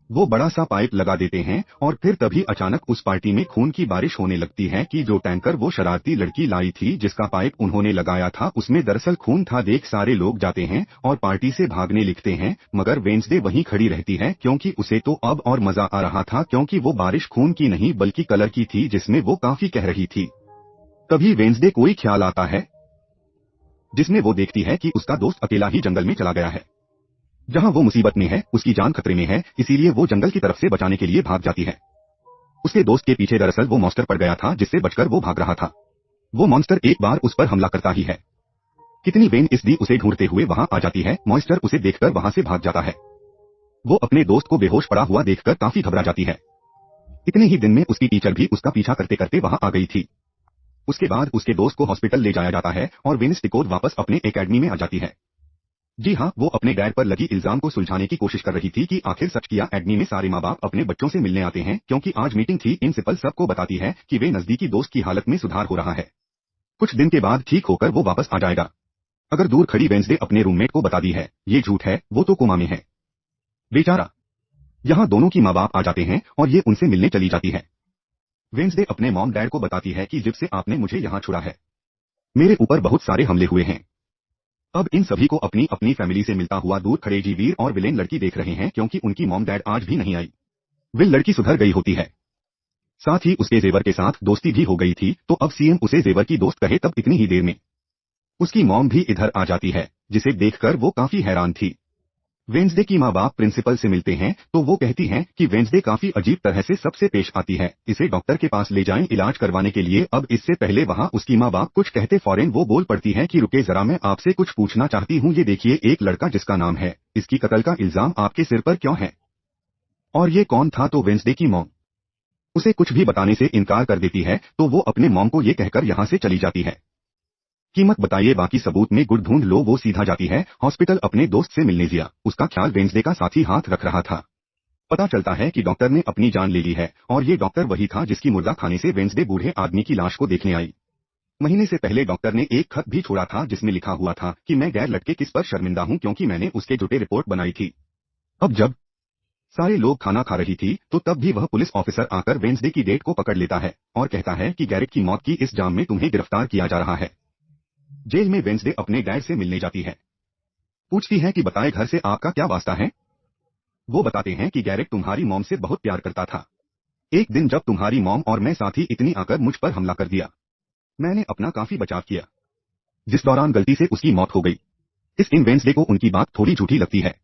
वो बड़ा सा पाइप लगा देते हैं और फिर तभी अचानक उस पार्टी में खून की बारिश होने लगती है कि जो टैंकर वो शरारती लड़की लाई थी जिसका पाइप उन्होंने लगाया था उसमें दरअसल खून था। देख सारे लोग जाते हैं और पार्टी से भागने लिखते हैं मगर वेंसडे वहीं खड़ी रहती है क्योंकि उसे तो अब और मजा आ रहा था क्योंकि वो बारिश खून की नहीं बल्कि कलर की थी जिसमें वो काफी कह रही थी। तभी वेंसडे कोई ख्याल आता है जिसमें वो देखती है कि उसका दोस्त अकेला ही जंगल में चला गया है जहां वो मुसीबत में है, उसकी जान खतरे में है, इसीलिए वो जंगल की तरफ से बचाने के लिए भाग जाती है। उसके दोस्त के पीछे दरअसल वो मॉन्स्टर पड़ गया था जिससे बचकर वो भाग रहा था। वो मॉन्स्टर एक बार उस पर हमला करता ही है। कितनी वेन इस दी उसे ढूंढते हुए वहां आ जाती है, मॉन्स्टर उसे देखकर वहां से भाग जाता है। वो अपने दोस्त को बेहोश पड़ा हुआ देखकर काफी घबरा जाती है। इतने ही दिन में उसकी टीचर भी उसका पीछा करते करते वहां आ गई थी। उसके बाद उसके दोस्त को हॉस्पिटल ले जाया जाता है और वेनिस टिकोड वापस अपने एकेडमी में आ जाती है। जी हाँ, वो अपने डैड पर लगी इल्जाम को सुलझाने की कोशिश कर रही थी कि आखिर सच किया। एडमी में सारे माँ बाप अपने बच्चों से मिलने आते हैं क्योंकि आज मीटिंग थी। प्रिंसिपल सबको बताती है कि वे नजदीकी दोस्त की हालत में सुधार हो रहा है, कुछ दिन के बाद ठीक होकर वो वापस आ जाएगा। अगर दूर खड़ी वेंसडे अपने रूममेट को बताती है ये झूठ है, वो तो कोमा में है बेचारा। यहाँ दोनों की माँ बाप आ जाते हैं और ये उनसे मिलने चली जाती है। वेंसडे अपने मॉम डैड को बताती है कि जब से आपने मुझे यहाँ छुड़ा है मेरे ऊपर बहुत सारे हमले हुए हैं। अब इन सभी को अपनी अपनी फैमिली से मिलता हुआ दूर खड़े जीवीर और विलेन लड़की देख रहे हैं क्योंकि उनकी मॉम डैड आज भी नहीं आई। विल लड़की सुधर गई होती है, साथ ही उसके जेवर के साथ दोस्ती भी हो गई थी, तो अब सीएम उसे जेवर की दोस्त कहे तब इतनी ही देर में उसकी मॉम भी इधर आ जाती है, जिसे देखकर वो काफी हैरान थी। वेंसडे की माँ बाप प्रिंसिपल से मिलते हैं तो वो कहती हैं कि वेंसडे काफी अजीब तरह से सबसे पेश आती है, इसे डॉक्टर के पास ले जाएं इलाज करवाने के लिए। अब इससे पहले वहाँ उसकी माँ बाप कुछ कहते फौरन वो बोल पड़ती है कि रुके जरा, मैं आपसे कुछ पूछना चाहती हूँ। ये देखिए, एक लड़का जिसका नाम है, इसकी कत्ल का इल्जाम आपके सिर पर क्यों है, और ये कौन था? तो वेंसडे की मॉम उसे कुछ भी बताने से इनकार कर देती है, तो वो अपने मॉम को ये कहकर यहाँ से चली जाती है कि मत बताइए, बाकी सबूत में गुड़ ढूंढ लो। वो सीधा जाती है हॉस्पिटल अपने दोस्त से मिलने। जिया उसका ख्याल वेंसडे का साथी हाथ रख रहा था। पता चलता है कि डॉक्टर ने अपनी जान ले ली है, और ये डॉक्टर वही था जिसकी मुर्दा खाने से वेंसडे बूढ़े आदमी की लाश को देखने आई। महीने से पहले डॉक्टर ने एक खत भी छोड़ा था जिसमें लिखा हुआ था कि मैं गैर लड़के किस पर शर्मिंदा हूँ क्योंकि मैंने उसके जुटे रिपोर्ट बनाई थी। अब जब सारे लोग खाना खा रही थी तो तब भी वह पुलिस ऑफिसर आकर वेंसडे की डेट को पकड़ लेता है और कहता है कि गैरेट की मौत की इस जाम में तुम्हें गिरफ्तार किया जा रहा है। जेल में वेंसडे अपने डैड से मिलने जाती है, पूछती है कि बताए घर से आपका क्या वास्ता है। वो बताते हैं कि गैरेट तुम्हारी मॉम से बहुत प्यार करता था। एक दिन जब तुम्हारी मॉम और मैं साथी इतनी आकर मुझ पर हमला कर दिया, मैंने अपना काफी बचाव किया, जिस दौरान गलती से उसकी मौत हो गई। इस इन वेंसडे को उनकी बात थोड़ी झूठी लगती है।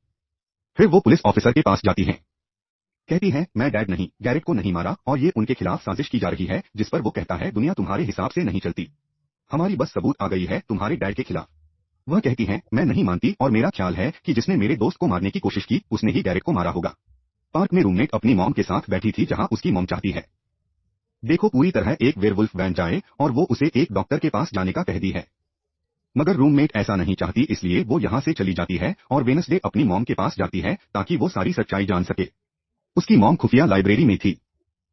फिर वो पुलिस ऑफिसर के पास जाती है, कहती है मैं डैड नहीं, गैरेट को नहीं मारा और ये उनके खिलाफ साजिश की जा रही है, जिस पर वो कहता है दुनिया तुम्हारे हिसाब से नहीं चलती, हमारी बस सबूत आ गई है तुम्हारे डैड के खिलाफ। वह कहती है मैं नहीं मानती और मेरा ख्याल है कि जिसने मेरे दोस्त को मारने की कोशिश की उसने ही गैरेट को मारा होगा। पार्क में रूममेट अपनी मॉम के साथ बैठी थी जहां उसकी मॉम चाहती है देखो पूरी तरह एक वेयरवुल्फ बन जाए और वो उसे एक डॉक्टर के पास जाने का कहती है, मगर रूममेट ऐसा नहीं चाहती, इसलिए वो यहाँ से चली जाती है और वेनसडे अपनी मॉम के पास जाती है ताकि वो सारी सच्चाई जान सके। उसकी मॉम खुफिया लाइब्रेरी में थी।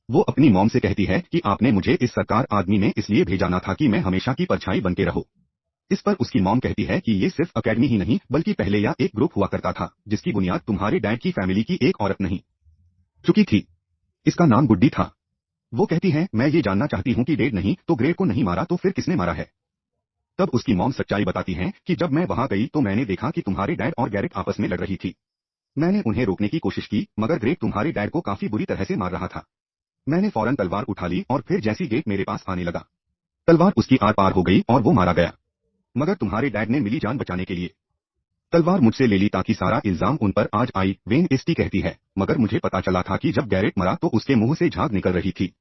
वो अपनी मॉम से कहती है कि आपने मुझे इस सरकार आदमी में इसलिए भेजा ना था कि मैं हमेशा की परछाई बनके रहूं। इस पर उसकी मॉम कहती है कि ये सिर्फ अकेडमी ही नहीं बल्कि पहले या एक ग्रुप हुआ करता था जिसकी बुनियाद तुम्हारे डैड की फैमिली की एक औरत नहीं चुकी थी, इसका नाम गुड्डी था। वो कहती है मैं ये जानना चाहती हूँ कि डेड नहीं तो ग्रेड को नहीं मारा तो फिर किसने मारा है। तब उसकी मॉम सच्चाई बताती है कि जब मैं वहां गई तो मैंने देखा कि तुम्हारे डैड और गैरेट आपस में लड़ रही थी। मैंने उन्हें रोकने की कोशिश की मगर ग्रेट तुम्हारे डैड को काफी बुरी तरह से मार रहा था। मैंने फौरन तलवार उठा ली और फिर जैसी गेट मेरे पास आने लगा, तलवार उसकी आर पार हो गई और वो मारा गया, मगर तुम्हारे डैड ने मिली जान बचाने के लिए तलवार मुझसे ले ली ताकि सारा इल्जाम उन पर आज आई। वेन एस्टी कहती है मगर मुझे पता चला था कि जब गैरेट मरा तो उसके मुंह से झाग निकल रही थी।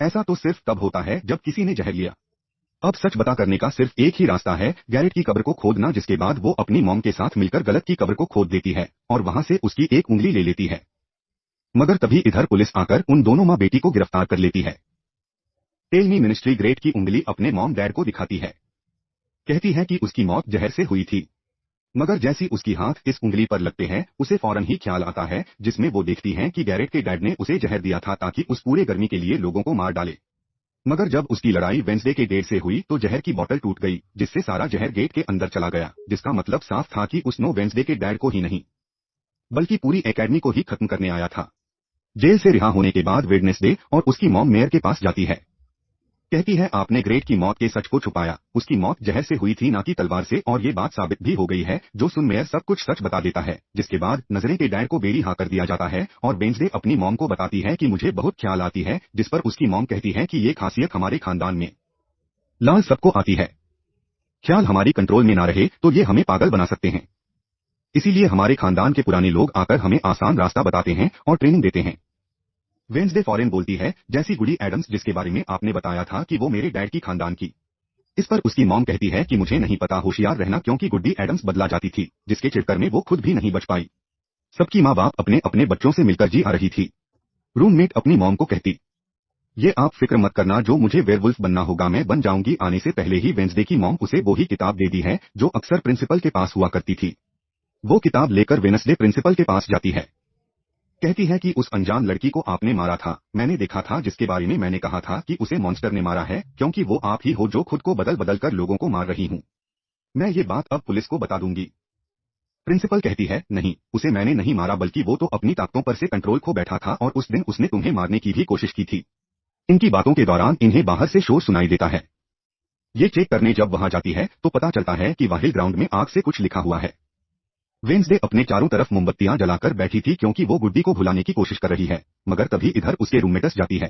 ऐसा तो सिर्फ तब होता है जब किसी ने जहर लिया। अब सच बता करने का सिर्फ एक ही रास्ता है, गैरेट की कब्र को खोदना, जिसके बाद वो अपनी मॉम के साथ मिलकर गलत की कब्र को खोद देती है और वहां से उसकी एक उंगली ले लेती है। मगर तभी इधर पुलिस आकर उन दोनों माँ बेटी को गिरफ्तार कर लेती है। टेल मी मिनिस्ट्री ग्रेट की उंगली अपने मॉम डैड को दिखाती है, कहती है कि उसकी मौत जहर से हुई थी। मगर जैसी उसकी हाथ इस उंगली पर लगते हैं उसे फौरन ही ख्याल आता है, जिसमें वो देखती हैं कि गैरेट के डैड ने उसे जहर दिया था ताकि उस पूरे गर्मी के लिए लोगों को मार डाले। मगर जब उसकी लड़ाई वेंसडे के डेड से हुई तो जहर की बोतल टूट गई, जिससे सारा जहर गेट के अंदर चला गया, जिसका मतलब साफ था कि उसने वेंसडे के डैड को ही नहीं बल्कि पूरी एकेडमी को ही खत्म करने आया था। जेल से रिहा होने के बाद वेडनेसडे और उसकी मॉम मेयर के पास जाती है, कहती है आपने ग्रेट की मौत के सच को छुपाया, उसकी मौत जहर से हुई थी ना कि तलवार से, और ये बात साबित भी हो गई है। जो सुन मेयर सब कुछ सच बता देता है, जिसके बाद नजरें के डैड को बेरी हाँ कर दिया जाता है और वेंसडे अपनी मॉम को बताती है कि मुझे बहुत ख्याल आती है, जिस पर उसकी मॉम कहती है कि ये खासियत हमारे खानदान में लाल सबको आती है, ख्याल हमारी कंट्रोल में ना रहे तो ये हमें पागल बना सकते हैं, इसीलिए हमारे खानदान के पुराने लोग आकर हमें आसान रास्ता बताते हैं और ट्रेनिंग देते हैं। वेंसडे फॉरेन बोलती है जैसी गुडी एडम्स जिसके बारे में आपने बताया था कि वो मेरे डैड की खानदान की। इस पर उसकी मॉम कहती है कि मुझे नहीं पता, होशियार रहना, क्योंकि गुड्डी एडम्स बदला जाती थी, जिसके चक्कर में वो खुद भी नहीं बच पाई। सबकी माँ बाप अपने अपने बच्चों से मिलकर जी आ रही थी। रूममेट अपनी मॉम को कहती ये आप फिक्र मत करना, जो मुझे वेयरवुल्फ बनना होगा मैं बन जाऊंगी। आने से पहले ही वेंसडे की मॉम उसे वो ही किताब दे दी है जो अक्सर प्रिंसिपल के पास हुआ करती थी। वो किताब लेकर वेनसडे प्रिंसिपल के पास जाती है, कहती है कि उस अनजान लड़की को आपने मारा था, मैंने देखा था, जिसके बारे में मैंने कहा था कि उसे मॉन्स्टर ने मारा है, क्योंकि वो आप ही हो जो खुद को बदल बदल कर लोगों को मार रही हूँ। मैं ये बात अब पुलिस को बता दूंगी। प्रिंसिपल कहती है नहीं, उसे मैंने नहीं मारा, बल्कि वो तो अपनी ताकतों पर से कंट्रोल खो बैठा था और उस दिन उसने तुम्हें मारने की भी कोशिश की थी। इनकी बातों के दौरान इन्हें बाहर से शोर सुनाई देता है। ये चेक करने जब वहां जाती है तो पता चलता है कि वाहिल ग्राउंड में आग से कुछ लिखा हुआ है। वेंसडे अपने चारों तरफ मोमबत्तियां जलाकर बैठी थी क्योंकि वो गुड्डी को भुलाने की कोशिश कर रही है, मगर तभी इधर उसके रूममेट्स जाती है।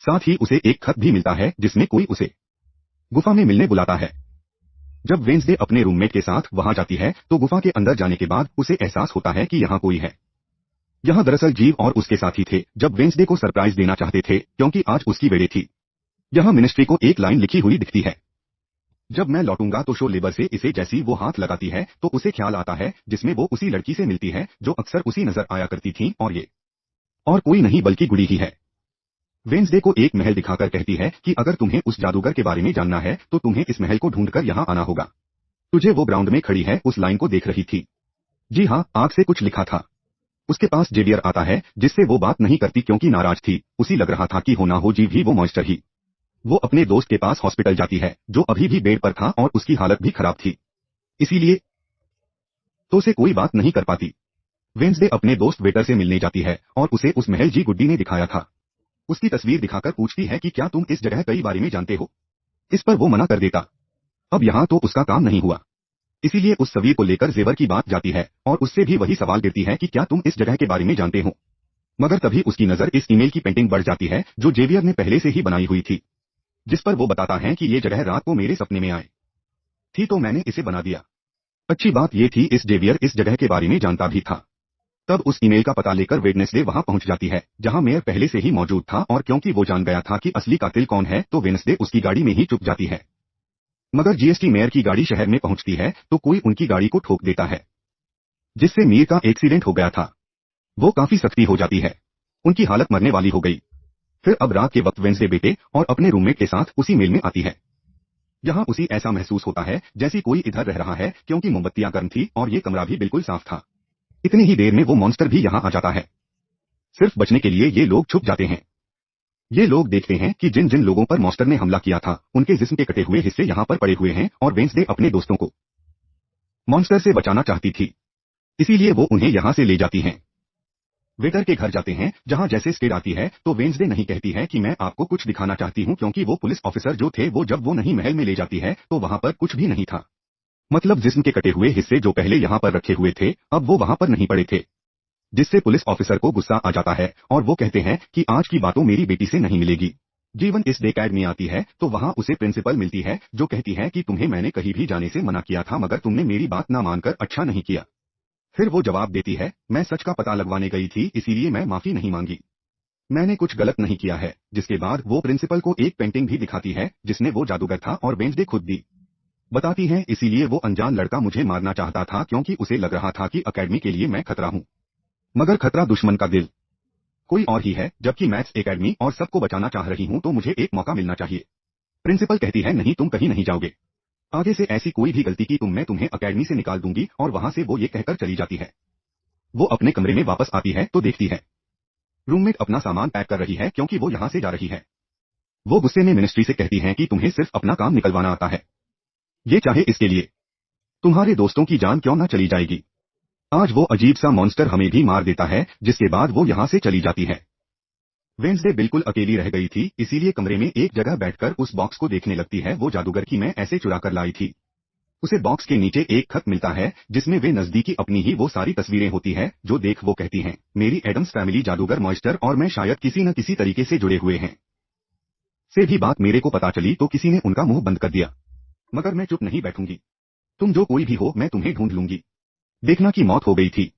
साथ ही उसे एक खत भी मिलता है जिसमें कोई उसे गुफा में मिलने बुलाता है। जब वेंसडे अपने रूममेट के साथ वहां जाती है तो गुफा के अंदर जाने के बाद उसे एहसास होता है कि यहाँ कोई है। यहाँ दरअसल जीव और उसके साथी थे जब वेंसडे को सरप्राइज देना चाहते थे क्योंकि आज उसकी बर्थडे थी। यहाँ मिनिस्ट्री को एक लाइन लिखी हुई दिखती है, जब मैं लौटूंगा तो शो लेबर से इसे जैसी वो हाथ लगाती है तो उसे ख्याल आता है जिसमें वो उसी लड़की से मिलती है जो अक्सर उसी नजर आया करती थी और ये और कोई नहीं बल्कि गुडी ही है। वेंसडे को एक महल दिखाकर कहती है कि अगर तुम्हें उस जादूगर के बारे में जानना है तो तुम्हें इस महल को ढूंढकर यहाँ आना होगा। तुझे वो ग्राउंड में खड़ी है उस लाइन को देख रही थी। जी हाँ, आग से कुछ लिखा था। उसके पास जेवियर आता है जिससे वो बात नहीं करती क्योंकि नाराज थी। उसी लग रहा था कि हो ना हो जीव ही वो मॉन्स्टर ही। वो अपने दोस्त के पास हॉस्पिटल जाती है जो अभी भी बेड पर था और उसकी हालत भी खराब थी, इसीलिए तो उसे कोई बात नहीं कर पाती। वेंसडे अपने दोस्त वेटर से मिलने जाती है और उसे उस महल जी गुड्डी ने दिखाया था उसकी तस्वीर दिखाकर पूछती है कि क्या तुम इस जगह कई बारे में जानते हो। इस पर वो मना कर देता। अब यहाँ तो उसका काम नहीं हुआ, इसीलिए उस तस्वीर को लेकर जेवर की बात जाती है और उससे भी वही सवाल गिरती है कि क्या तुम इस जगह के बारे में जानते हो। मगर तभी उसकी नजर इस ईमेल की पेंटिंग बढ़ जाती है जो जेवियर ने पहले से ही बनाई हुई थी, जिस पर वो बताता है कि ये जगह रात को मेरे सपने में आए थी तो मैंने इसे बना दिया। अच्छी बात ये थी इस जेवियर इस जगह के बारे में जानता भी था। तब उस ईमेल का पता लेकर वेडनेसडे वहां पहुंच जाती है जहां मेयर पहले से ही मौजूद था और क्योंकि वो जान गया था कि असली कातिल कौन है तो वेडनेसडे उसकी गाड़ी में ही चुप जाती है। मगर जीएसटी मेयर की गाड़ी शहर में पहुंचती है तो कोई उनकी गाड़ी को ठोक देता है जिससे मीर का एक्सीडेंट हो गया था वो काफी सख्ती हो जाती है। उनकी हालत मरने वाली हो गई। फिर अब रात के वक्त वेंसडे बेटे और अपने रूममेट के साथ उसी मेल में आती है। यहाँ उसी ऐसा महसूस होता है जैसी कोई इधर रह रहा है क्योंकि मोमबत्तियां गर्म थी और ये कमरा भी बिल्कुल साफ था। इतनी ही देर में वो मॉन्स्टर भी यहाँ आ जाता है। सिर्फ बचने के लिए ये लोग छुप जाते हैं। ये लोग देखते हैं कि जिन जिन लोगों पर मॉन्स्टर ने हमला किया था उनके जिस्म के कटे हुए हिस्से यहाँ पर पड़े हुए हैं और वेंसडे अपने दोस्तों को मॉन्स्टर से बचाना चाहती थी, इसीलिए वो उन्हें यहाँ से ले जाती हैं। वेटर के घर जाते हैं जहां जैसे स्टेड आती है तो वेंसडे नहीं कहती है कि मैं आपको कुछ दिखाना चाहती हूं क्योंकि वो पुलिस ऑफिसर जो थे वो जब वो नहीं महल में ले जाती है तो वहां पर कुछ भी नहीं था। मतलब जिस्म के कटे हुए हिस्से जो पहले यहाँ पर रखे हुए थे अब वो वहां पर नहीं पड़े थे, जिससे पुलिस ऑफिसर को गुस्सा आ जाता है और वो कहते हैं कि आज की बातों मेरी बेटी से नहीं मिलेगी। जीवन इस डे अकेडमी आती है तो वहां उसे प्रिंसिपल मिलती है जो कहती है कि तुम्हें मैंने कहीं भी जाने से मना किया था मगर तुमने मेरी बात ना मानकर अच्छा नहीं किया। फिर वो जवाब देती है मैं सच का पता लगवाने गई थी इसीलिए मैं माफी नहीं मांगी, मैंने कुछ गलत नहीं किया है। जिसके बाद वो प्रिंसिपल को एक पेंटिंग भी दिखाती है जिसने वो जादूगर था और वेंसडे खुद भी बताती है इसीलिए वो अनजान लड़का मुझे मारना चाहता था क्योंकि उसे लग रहा था कि अकेडमी के लिए मैं खतरा हूँ, मगर खतरा दुश्मन का दिल कोई और ही है। जबकि मैथ्स एकेडमी और सबको बचाना चाह रही हूँ तो मुझे एक मौका मिलना चाहिए। प्रिंसिपल कहती है नहीं तुम कहीं नहीं जाओगे, आगे से ऐसी कोई भी गलती की मैं तुम्हें अकेडमी से निकाल दूंगी और वहां से वो ये कहकर चली जाती है। वो अपने कमरे में वापस आती है तो देखती है रूममेट अपना सामान पैक कर रही है क्योंकि वो यहाँ से जा रही है। वो गुस्से में मिनिस्ट्री से कहती है कि तुम्हें सिर्फ अपना काम निकलवाना आता है, ये चाहे इसके लिए तुम्हारे दोस्तों की जान क्यों ना चली जाएगी। आज वो अजीब सा मॉन्स्टर हमें भी मार देता है जिसके बाद वो यहाँ से चली जाती है। वेंसडे बिल्कुल अकेली रह गई थी इसीलिए कमरे में एक जगह बैठकर उस बॉक्स को देखने लगती है वो जादूगर की मैं ऐसे चुरा कर लाई थी। उसे बॉक्स के नीचे एक खत मिलता है जिसमें वे नजदीकी अपनी ही वो सारी तस्वीरें होती है जो देख वो कहती हैं मेरी एडम्स फैमिली जादूगर मॉन्स्टर और मैं शायद किसी न किसी तरीके से जुड़े हुए हैं। से भी बात मेरे को पता चली तो किसी ने उनका मुंह बंद कर दिया, मगर मैं चुप नहीं बैठूंगी, तुम जो कोई भी हो मैं तुम्हें ढूंढ लूंगी। देखना की मौत हो गई थी।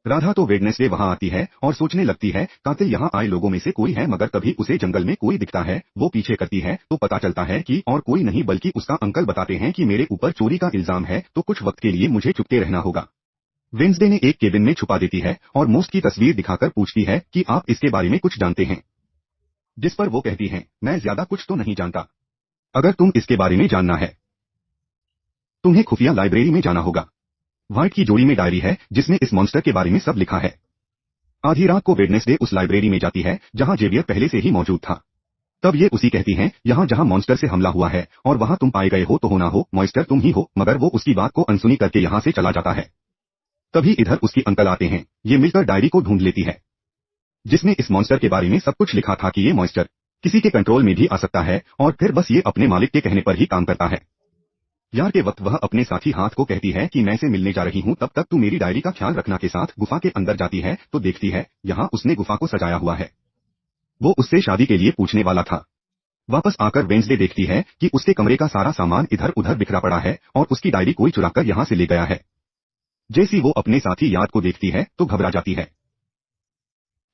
राधा तो वेडनेसडे वहां आती है और सोचने लगती है कातिल यहाँ आए लोगों में से कोई है मगर तभी उसे जंगल में कोई दिखता है। वो पीछे करती है तो पता चलता है कि और कोई नहीं बल्कि उसका अंकल बताते हैं कि मेरे ऊपर चोरी का इल्जाम है तो कुछ वक्त के लिए मुझे चुपके रहना होगा। वेंसडे ने एक केबिन में छुपा देती है और मोस्ट की तस्वीर दिखाकर पूछती है कि आप इसके बारे में कुछ जानते हैं, जिस पर वो कहती हैं मैं ज्यादा कुछ तो नहीं जानता, अगर तुम इसके बारे में जानना है तुम्हें खुफिया लाइब्रेरी में जाना होगा। व्हाइट की जोड़ी में डायरी है जिसमें इस मॉन्स्टर के बारे में सब लिखा है। आधी रात को वेडनेसडे उस लाइब्रेरी में जाती है जहां जेवियर पहले से ही मौजूद था। तब ये उसी कहती हैं यहाँ जहां मॉन्स्टर से हमला हुआ है और वहां तुम पाए गए हो तो होना हो मॉन्स्टर तुम ही हो, मगर वो उसकी बात को अनसुनी करके यहाँ से चला जाता है। तभी इधर उसकी अंकल आते हैं। ये मिलकर डायरी को ढूंढ लेती है जिसमें इस मॉन्स्टर के बारे में सब कुछ लिखा था कि ये मॉन्स्टर किसी के कंट्रोल में भी आ सकता है और फिर बस ये अपने मालिक के कहने पर ही काम करता है। यार के वक्त वह अपने साथी हाथ को कहती है कि मैं से मिलने जा रही हूँ, तब तक तू मेरी डायरी का ख्याल रखना के साथ गुफा के अंदर जाती है तो देखती है यहाँ उसने गुफा को सजाया हुआ है। वो उससे शादी के लिए पूछने वाला था। वापस आकर वेंसडे देखती है कि उसके कमरे का सारा सामान इधर उधर बिखरा पड़ा है और उसकी डायरी कोई चुराकर यहाँ से ले गया है। जैसी वो अपने साथी याद को देखती है तो घबरा जाती है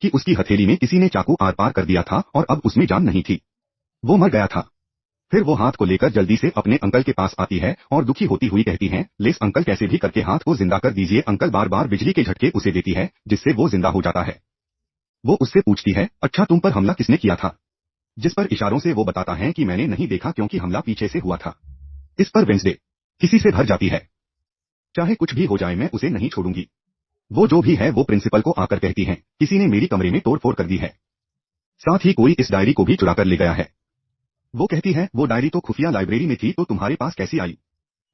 कि उसकी हथेली में किसी ने चाकू आर पार कर दिया था और अब उसमें जान नहीं थी, वो मर गया था। फिर वो हाथ को लेकर जल्दी से अपने अंकल के पास आती है और दुखी होती हुई कहती है, लेस अंकल कैसे भी करके हाथ को जिंदा कर दीजिए। अंकल बार बार बिजली के झटके उसे देती है जिससे वो जिंदा हो जाता है। वो उससे पूछती है, अच्छा तुम पर हमला किसने किया था? जिस पर इशारों से वो बताता है कि मैंने नहीं देखा क्योंकि हमला पीछे से हुआ था। इस पर वेंसडे किसी से भर जाती है, चाहे कुछ भी हो जाए मैं उसे नहीं छोड़ूंगी। वो जो भी है वो प्रिंसिपल को आकर कहती है, किसी ने मेरी कमरे में तोड़फोड़ कर दी है, साथ ही कोई इस डायरी को भी चुरा कर ले गया है। वो कहती है, वो डायरी तो खुफिया लाइब्रेरी में थी तो तुम्हारे पास कैसी आई?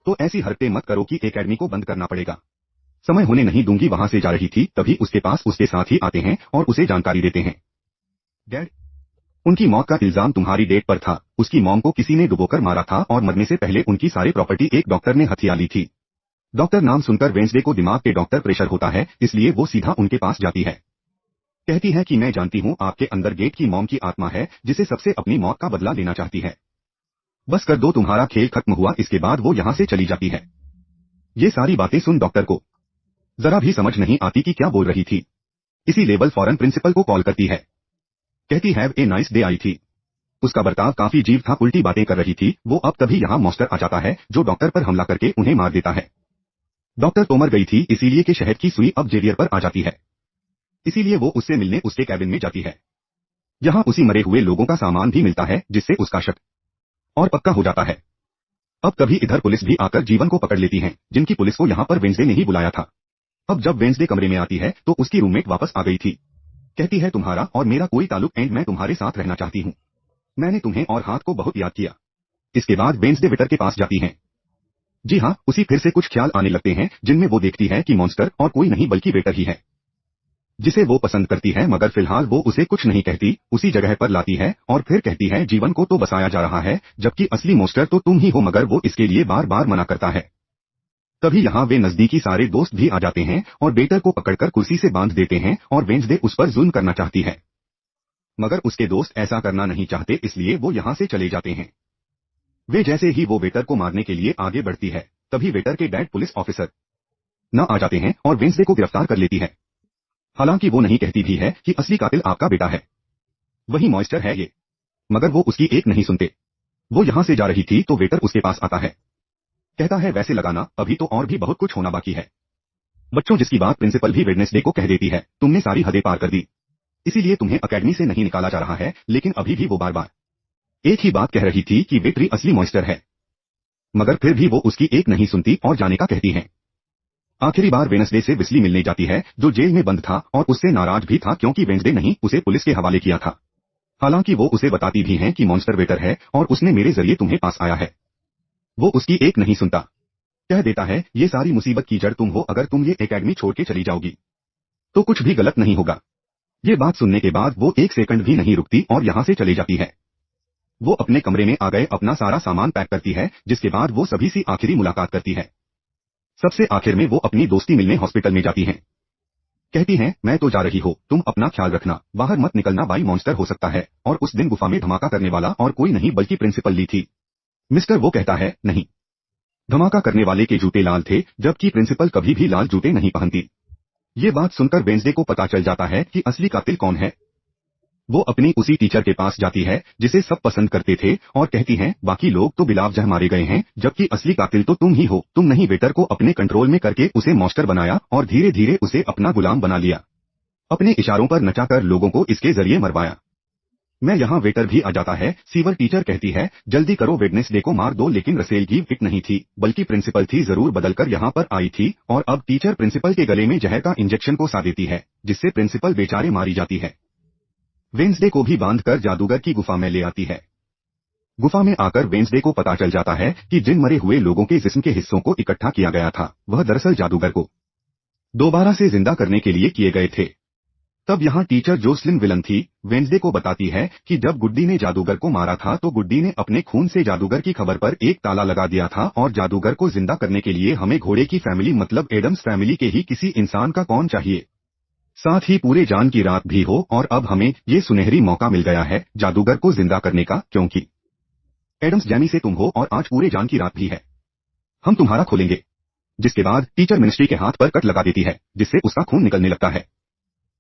तो ऐसी हरकतें मत करो कि एकेडमी को बंद करना पड़ेगा। समय होने नहीं दूंगी। वहां से जा रही थी तभी उसके पास उसके साथ ही आते हैं और उसे जानकारी देते हैं, डैड, उनकी मौत का इल्जाम तुम्हारी डेट पर था। उसकी मॉम को किसी ने डुबोकर मारा था और मरने से पहले उनकी सारी प्रॉपर्टी एक डॉक्टर ने हथिया ली थी। डॉक्टर नाम सुनकर वेंसडे को दिमाग के डॉक्टर प्रेशर होता है, इसलिए वो सीधा उनके पास जाती है। कहती है कि मैं जानती हूँ आपके अंदर गेट की मॉम की आत्मा है जिसे सबसे अपनी मौत का बदला लेना चाहती है। बस कर दो, तुम्हारा खेल खत्म हुआ। इसके बाद वो यहाँ से चली जाती है। ये सारी बातें सुन डॉक्टर को जरा भी समझ नहीं आती कि क्या बोल रही थी। इसी लेवल फौरन प्रिंसिपल को कॉल करती है। कहती have a nice day I थी। उसका बर्ताव काफी अजीब था, उल्टी बातें कर रही थी वो। अब तभी यहाँ मॉन्स्टर आ जाता है जो डॉक्टर पर हमला करके उन्हें मार देता है। डॉक्टर तो मर गई थी इसीलिए कि शहद की सुई अब जेवियर पर आ जाती है, इसीलिए वो उससे मिलने उसके कैबिन में जाती है। यहाँ उसी मरे हुए लोगों का सामान भी मिलता है जिससे उसका शक और पक्का हो जाता है। अब तभी इधर पुलिस भी आकर जीवन को पकड़ लेती है, जिनकी पुलिस को यहाँ पर वेंसडे ने ही बुलाया था। अब जब वेंसडे कमरे में आती है तो उसकी रूममेट वापस आ गई थी। कहती है, तुम्हारा और मेरा कोई ताल्लुक एंड मैं तुम्हारे साथ रहना चाहती हूँ। मैंने तुम्हें और हाथ को बहुत याद किया। इसके बाद वेंसडे वेटर के पास जाती हैं। जी हाँ, उसी फिर से कुछ ख्याल आने लगते हैं जिनमें वो देखती है कि मॉन्स्टर और कोई नहीं बल्कि वेटर ही है जिसे वो पसंद करती है, मगर फिलहाल वो उसे कुछ नहीं कहती। उसी जगह पर लाती है और फिर कहती है, जीवन को तो बसाया जा रहा है जबकि असली मॉन्स्टर तो तुम ही हो, मगर वो इसके लिए बार बार मना करता है। तभी यहाँ वे नजदीकी सारे दोस्त भी आ जाते हैं और वेटर को पकड़कर कुर्सी से बांध देते हैं और वेंसडे उस पर जुल्म करना चाहती है, मगर उसके दोस्त ऐसा करना नहीं चाहते इसलिए वो यहाँ से चले जाते हैं। वे जैसे ही वो वेटर को मारने के लिए आगे बढ़ती है तभी वेटर के डैड पुलिस ऑफिसर न आ जाते हैं और वेंसडे को गिरफ्तार कर लेती है। हालांकि वो नहीं कहती भी है कि असली कातिल आपका बेटा है, वही मॉन्स्टर है ये, मगर वो उसकी एक नहीं सुनते। वो यहाँ से जा रही थी तो वेटर उसके पास आता है। कहता है, वैसे लगाना अभी तो और भी बहुत कुछ होना बाकी है। बच्चों, जिसकी बात प्रिंसिपल भी वेडनेसडे को कह देती है, तुमने सारी हदें पार कर दी, इसीलिए तुम्हें एकेडमी से नहीं निकाला जा रहा है। लेकिन अभी भी वो बार बार एक ही बात कह रही थी कि विक्ट्री असली मॉन्स्टर है, मगर फिर भी वो उसकी एक नहीं सुनती और जाने का कहती है। आखिरी बार वेडनेसडे से विस्ली मिलने जाती है जो जेल में बंद था और उससे नाराज भी था क्योंकि वेडनेसडे नहीं उसे पुलिस के हवाले किया था। हालांकि वो उसे बताती भी हैं कि मॉन्स्टर वेटर है और उसने मेरे जरिए तुम्हें पास आया है। वो उसकी एक नहीं सुनता, कह देता है, ये सारी मुसीबत की जड़ तुम हो, अगर तुम ये एकेडमी छोड़ के चली जाओगी तो कुछ भी गलत नहीं होगा। ये बात सुनने के बाद वो एक सेकंड भी नहीं रुकती और यहाँ से चली जाती है। वो अपने कमरे में आ गए अपना सारा सामान पैक करती है, जिसके बाद वो सभी से आखिरी मुलाकात करती है। सबसे आखिर में वो अपनी दोस्ती मिलने हॉस्पिटल में जाती हैं। कहती हैं, मैं तो जा रही हो, तुम अपना ख्याल रखना, बाहर मत निकलना, बाई मॉन्स्टर हो सकता है। और उस दिन गुफा में धमाका करने वाला और कोई नहीं बल्कि प्रिंसिपल ली थी। मिस्टर, वो कहता है, नहीं, धमाका करने वाले के जूते लाल थे जबकि प्रिंसिपल कभी भी लाल जूते नहीं पहनती। ये बात सुनकर वेंसडे को पता चल जाता है कि असली कातिल कौन है। वो अपनी उसी टीचर के पास जाती है जिसे सब पसंद करते थे और कहती हैं, बाकी लोग तो बिलावजह मारे गए हैं जबकि असली कातिल तो तुम ही हो। तुम नहीं वेटर को अपने कंट्रोल में करके उसे मॉन्स्टर बनाया और धीरे धीरे उसे अपना गुलाम बना लिया, अपने इशारों पर नचाकर लोगों को इसके जरिए मरवाया। मैं यहाँ वेटर भी आ जाता है। सीवर टीचर कहती है, जल्दी करो, वेडनेसडे को मार दो। लेकिन रसेल की विक नहीं थी बल्कि प्रिंसिपल थी, जरूर बदलकर यहाँ पर आई थी। और अब टीचर प्रिंसिपल के गले में जहर का इंजेक्शन को सा देती है जिससे प्रिंसिपल बेचारे मारी जाती है। वेंसडे को भी बांधकर जादूगर की गुफा में ले आती है। गुफा में आकर वेंसडे को पता चल जाता है कि जिन मरे हुए लोगों के जिस्म के हिस्सों को इकट्ठा किया गया था वह दरअसल जादूगर को दोबारा से जिंदा करने के लिए किए गए थे। तब यहाँ टीचर जो स्लिम विलन थी, वेंसडे को बताती है कि जब गुड्डी ने जादूगर को मारा था तो गुड्डी ने अपने खून से जादूगर की खबर पर एक ताला लगा दिया था और जादूगर को जिंदा करने के लिए हमें घोड़े की फैमिली मतलब एडम्स फैमिली के ही किसी इंसान का कौन चाहिए। साथ ही पूरे जान की रात भी हो और अब हमें ये सुनहरी मौका मिल गया है जादूगर को जिंदा करने का, क्योंकि एडम्स जैमी से तुम हो और आज पूरे जान की रात भी है। हम तुम्हारा खोलेंगे। जिसके बाद टीचर मिनिस्ट्री के हाथ पर कट लगा देती है, जिससे उसका खून निकलने लगता है।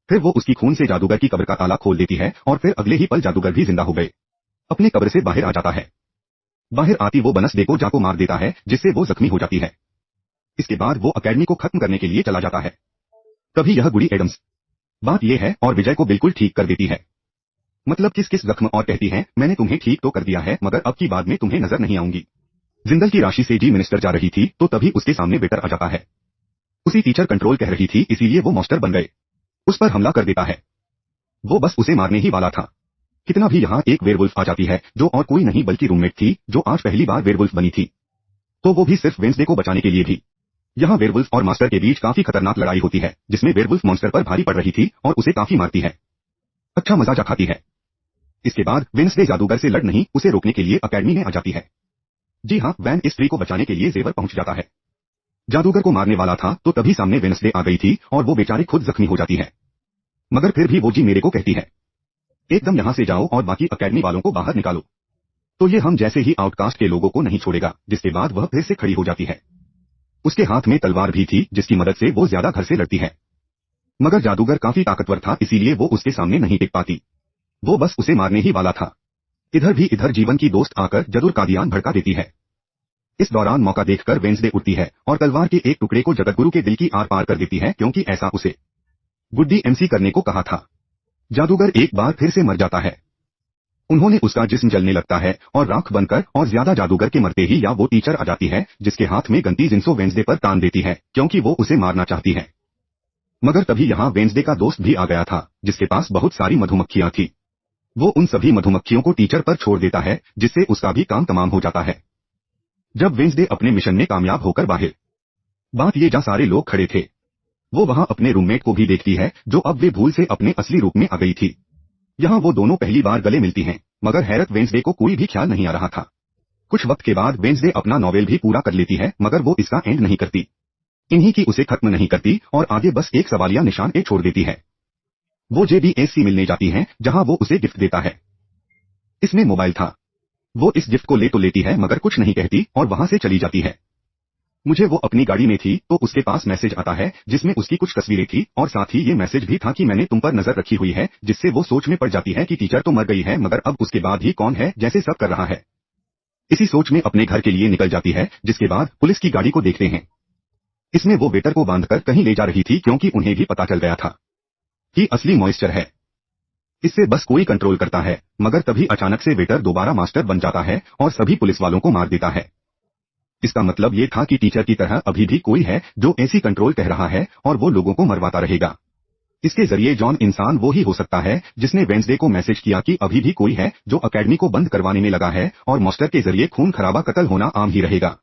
फिर वो उसकी खून से जादूगर की कब्र का ताला खोल देती है और फिर अगले ही पल जादूगर भी जिंदा हो गए अपने कब्र से बाहर आ जाता है। बाहर आती वो वेडनेसडे को जाको मार देता है, जिससे वो जख्मी हो जाती है। इसके बाद वो अकेडमी को खत्म करने के लिए चला जाता है। तभी यह गुडी एडम्स बात ये है और विजय को बिल्कुल ठीक कर देती है। मतलब किस किस जख्म और कहती है मैंने तुम्हें ठीक तो कर दिया है मगर अब की बाद में तुम्हें नजर नहीं आऊंगी। जिंदल की राशि से जी मिनिस्टर जा रही थी तो तभी उसके सामने वेटर आ जाता है। उसी टीचर कंट्रोल कह रही थी इसीलिए वो मॉन्स्टर बन गए। उस पर हमला कर देता है। वो बस उसे मारने ही वाला था। कितना भी यहाँ एक वेयरवुल्फ आ जाती है जो और कोई नहीं बल्कि रूममेट थी जो आज पहली बार वेयरवुल्फ बनी थी, तो वो भी सिर्फ वेंसडे को बचाने के लिए भी। यहाँ वेयरवुल्फ और मास्टर के बीच काफी खतरनाक लड़ाई होती है जिसमें वेयरवुल्फ मॉन्स्टर पर भारी पड़ रही थी और उसे काफी मारती है, अच्छा मजा खाती है। इसके बाद वेंसडे जादूगर से लड़ नहीं उसे रोकने के लिए अकेडमी में आ जाती है। जी हाँ, वैन इस ट्री को बचाने के लिए जेवर पहुंच जाता है। जादूगर को मारने वाला था तो तभी सामने वेंसडे आ गई थी और वो बेचारी खुद जख्मी हो जाती है। मगर फिर भी वो जी मेरे को कहती है एकदम यहाँ से जाओ और बाकी अकेडमी वालों को बाहर निकालो। तो ये हम जैसे ही आउटकास्ट के लोगों को नहीं छोड़ेगा, जिसके बाद वह फिर से खड़ी हो जाती है। उसके हाथ में तलवार भी थी जिसकी मदद से वो ज्यादा घर से लड़ती है। मगर जादूगर काफी ताकतवर था इसीलिए वो उसके सामने नहीं टिक पाती। वो बस उसे मारने ही वाला था। इधर जीवन की दोस्त आकर जदुर कादियान भड़का देती है। इस दौरान मौका देखकर वेंसडे उठती है और तलवार के एक टुकड़े को जगतगुरु के दिल की आर पार कर देती है क्योंकि ऐसा उसे गुड्डी एमसी करने को कहा था। जादूगर एक बार फिर से मर जाता है। उन्होंने उसका जिस्म जलने लगता है और राख बनकर और ज्यादा जादूगर के मरते ही या वो टीचर आ जाती है जिसके हाथ में गंती जिंसो वेंसडे पर तान देती है क्योंकि वो उसे मारना चाहती है। मगर तभी यहाँ वेंसडे का दोस्त भी आ गया था जिसके पास बहुत सारी मधुमक्खियां थी। वो उन सभी मधुमक्खियों को टीचर पर छोड़ देता है जिससे उसका भी काम तमाम हो जाता है। जब वेंसडे अपने मिशन में कामयाब होकर बाहर बात ये जहाँ सारे लोग खड़े थे, वो वहाँ अपने रूममेट को भी देखती है जो अब वे भूल से अपने असली रूप में आ गई थी। यहाँ वो दोनों पहली बार गले मिलती हैं, मगर हैरत वेंसडे को कोई भी ख्याल नहीं आ रहा था। कुछ वक्त के बाद वेंसडे अपना नॉवेल भी पूरा कर लेती है मगर वो इसका एंड नहीं करती। इन्हीं की उसे खत्म नहीं करती और आगे बस एक सवालिया निशान छोड़ देती है। वो JBSC मिलने जाती है जहाँ वो उसे गिफ्ट देता है। इसमें मोबाइल था। वो इस गिफ्ट को ले तो लेती है मगर कुछ नहीं कहती और वहाँ से चली जाती है। मुझे वो अपनी गाड़ी में थी तो उसके पास मैसेज आता है जिसमें उसकी कुछ तस्वीरें थी और साथ ही ये मैसेज भी था कि मैंने तुम पर नजर रखी हुई है, जिससे वो सोच में पड़ जाती है कि टीचर तो मर गई है मगर अब उसके बाद ही कौन है जैसे सब कर रहा है। इसी सोच में अपने घर के लिए निकल जाती है जिसके बाद पुलिस की गाड़ी को देखते हैं। इसमें वो वेटर को बांधकर कहीं ले जा रही थी क्योंकि उन्हें भी पता चल गया था कि असली मॉइस्चर है, इससे बस कोई कंट्रोल करता है। मगर तभी अचानक से वेटर दोबारा मास्टर बन जाता है और सभी पुलिस वालों को मार देता है। इसका मतलब ये था कि टीचर की तरह अभी भी कोई है जो ऐसी कंट्रोल कह रहा है और वो लोगों को मरवाता रहेगा। इसके जरिए जॉन इंसान वो ही हो सकता है जिसने वेंसडे को मैसेज किया कि अभी भी कोई है जो अकेडमी को बंद करवाने में लगा है और मॉन्स्टर के जरिए खून खराबा कत्ल होना आम ही रहेगा।